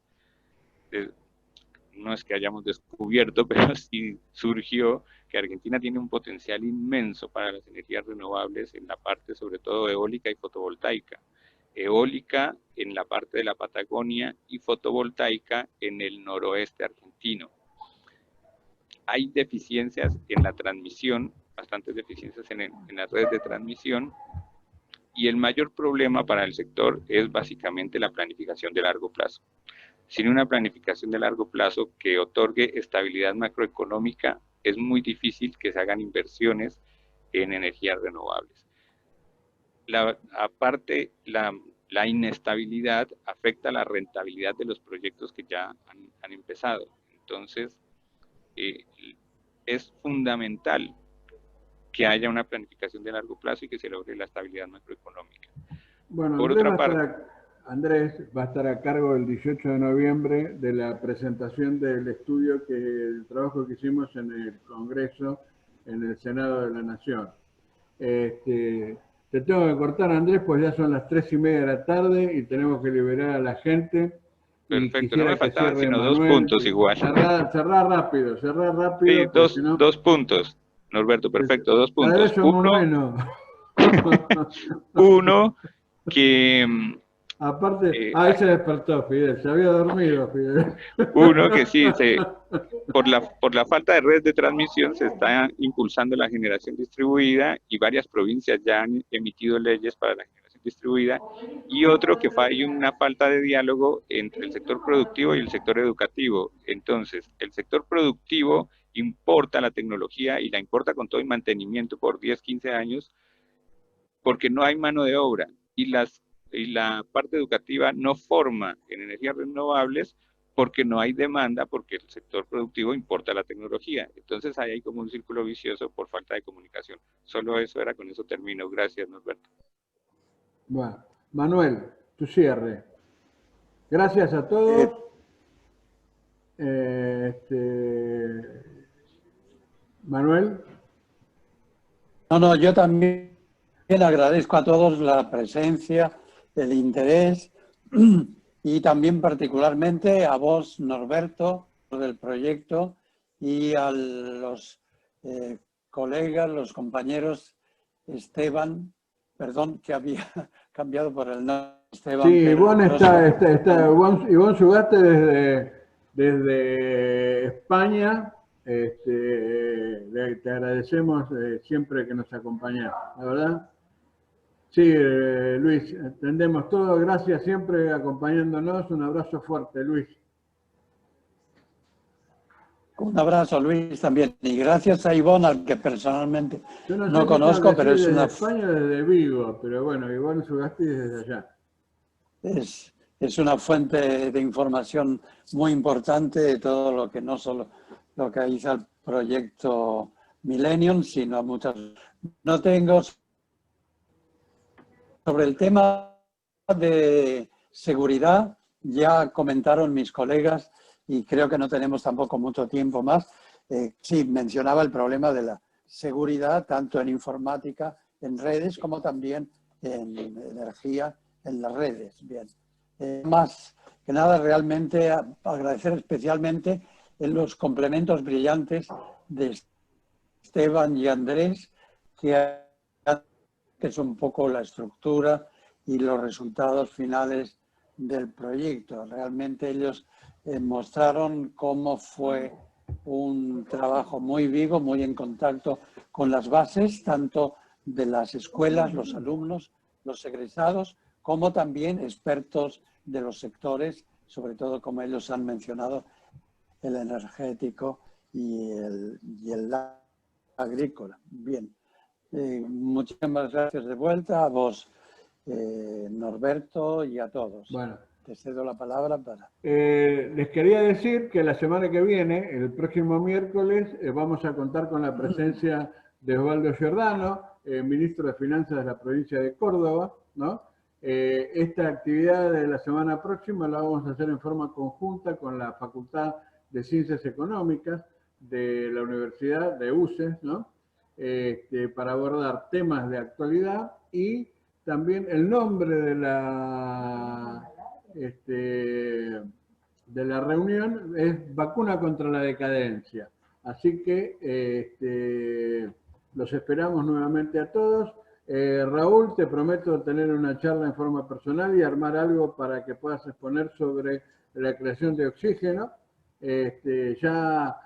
no es que hayamos descubierto, pero sí surgió que Argentina tiene un potencial inmenso para las energías renovables en la parte sobre todo eólica y fotovoltaica. Eólica en la parte de la Patagonia y fotovoltaica en el noroeste argentino. Hay deficiencias en la transmisión, bastantes deficiencias en las redes de transmisión, y el mayor problema para el sector es básicamente la planificación de largo plazo. Sin una planificación de largo plazo que otorgue estabilidad macroeconómica, es muy difícil que se hagan inversiones en energías renovables. Aparte, la inestabilidad afecta la rentabilidad de los proyectos que ya han empezado. Entonces, es fundamental que haya una planificación de largo plazo y que se logre la estabilidad macroeconómica. Bueno, por otra parte, Andrés va a estar a cargo el 18 de noviembre de la presentación del estudio, el trabajo que hicimos en el Congreso, en el Senado de la Nación. Te tengo que cortar, Andrés, pues ya son las 3:30 de la tarde y tenemos que liberar a la gente. Perfecto, no me faltaban sino Manuel, 2 puntos igual. Cerrar rápido. Sí, dos puntos, Norberto, perfecto, 2 puntos. Uno, que... Aparte, ahí se despertó Fidel, se había dormido Fidel. Uno, que sí, por la falta de red de transmisión se está impulsando la generación distribuida y varias provincias ya han emitido leyes para la generación distribuida. Y otro, que hay una falta de diálogo entre el sector productivo y el sector educativo. Entonces, el sector productivo importa la tecnología y la importa con todo y mantenimiento por 10, 15 años, porque no hay mano de obra y la parte educativa no forma en energías renovables porque no hay demanda, porque el sector productivo importa la tecnología. Entonces ahí hay como un círculo vicioso por falta de comunicación. Solo eso era, con eso termino. Gracias, Norberto. Bueno, Manuel, tu cierre. Gracias a todos. Manuel. No, yo también agradezco a todos la presencia, el interés y también particularmente a vos, Norberto, del proyecto y a los colegas, los compañeros Esteban, perdón que había cambiado por el nombre Esteban. Sí, Ivonne Ivonne Sugarte desde España. Te agradecemos siempre que nos acompañas, la verdad. Sí, Luis, entendemos todo. Gracias siempre acompañándonos. Un abrazo fuerte, Luis. Un abrazo, Luis, también. Y gracias a Ivonne, al que personalmente Yo no sé no conozco, pero es desde una... España, desde Vigo, pero bueno, Ivonne Sugasti desde allá. Es una fuente de información muy importante de todo lo que no solo lo que hizo el proyecto Millennium, sino muchas. No tengo sobre el tema de seguridad, ya comentaron mis colegas y creo que no tenemos tampoco mucho tiempo más. Sí, mencionaba el problema de la seguridad, tanto en informática, en redes, como también en energía, en las redes. Bien. Más que nada, realmente agradecer especialmente en los complementos brillantes de Esteban y Andrés, que es un poco la estructura y los resultados finales del proyecto. Realmente ellos mostraron cómo fue un trabajo muy vivo, muy en contacto con las bases, tanto de las escuelas, los alumnos, los egresados, como también expertos de los sectores, sobre todo como ellos han mencionado, el energético y el agrícola. Bien, muchísimas gracias de vuelta a vos, Norberto, y a todos. Bueno, te cedo la palabra para... les quería decir que la semana que viene, el próximo miércoles, vamos a contar con la presencia de Osvaldo Giordano, ministro de Finanzas de la provincia de Córdoba, ¿no? Esta actividad de la semana próxima la vamos a hacer en forma conjunta con la Facultad de Ciencias Económicas de la Universidad de UCES, ¿no? Para abordar temas de actualidad y también el nombre de la reunión es Vacuna contra la Decadencia. Así que los esperamos nuevamente a todos. Raúl, te prometo tener una charla en forma personal y armar algo para que puedas exponer sobre la creación de oxígeno. Ya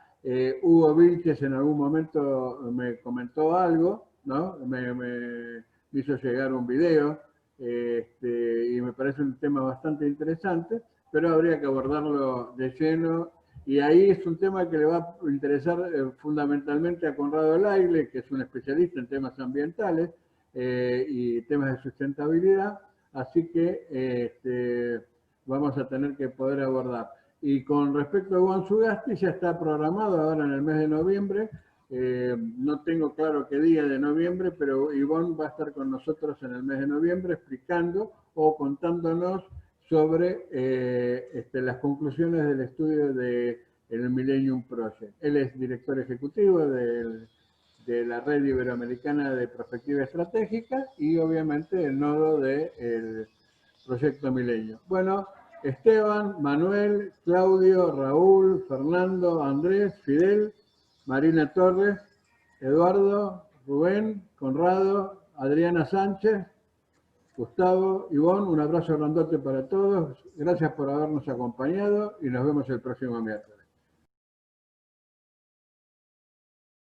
Hugo Vilches en algún momento me comentó algo, ¿no? Me hizo llegar un video y me parece un tema bastante interesante, pero habría que abordarlo de lleno. Y ahí es un tema que le va a interesar fundamentalmente a Conrado Laile, que es un especialista en temas ambientales y temas de sustentabilidad, así que vamos a tener que poder abordar. Y con respecto a Ivonne Sugasti, ya está programado ahora en el mes de noviembre, no tengo claro qué día de noviembre, pero Ivonne va a estar con nosotros en el mes de noviembre explicando o contándonos sobre las conclusiones del estudio del Millennium Project. Él es director ejecutivo de la Red Iberoamericana de Prospectiva Estratégica y obviamente el nodo del Proyecto Millennium. Bueno, Esteban, Manuel, Claudio, Raúl, Fernando, Andrés, Fidel, Marina Torres, Eduardo, Rubén, Conrado, Adriana Sánchez, Gustavo, Ivonne, un abrazo grandote para todos. Gracias por habernos acompañado y nos vemos el próximo miércoles.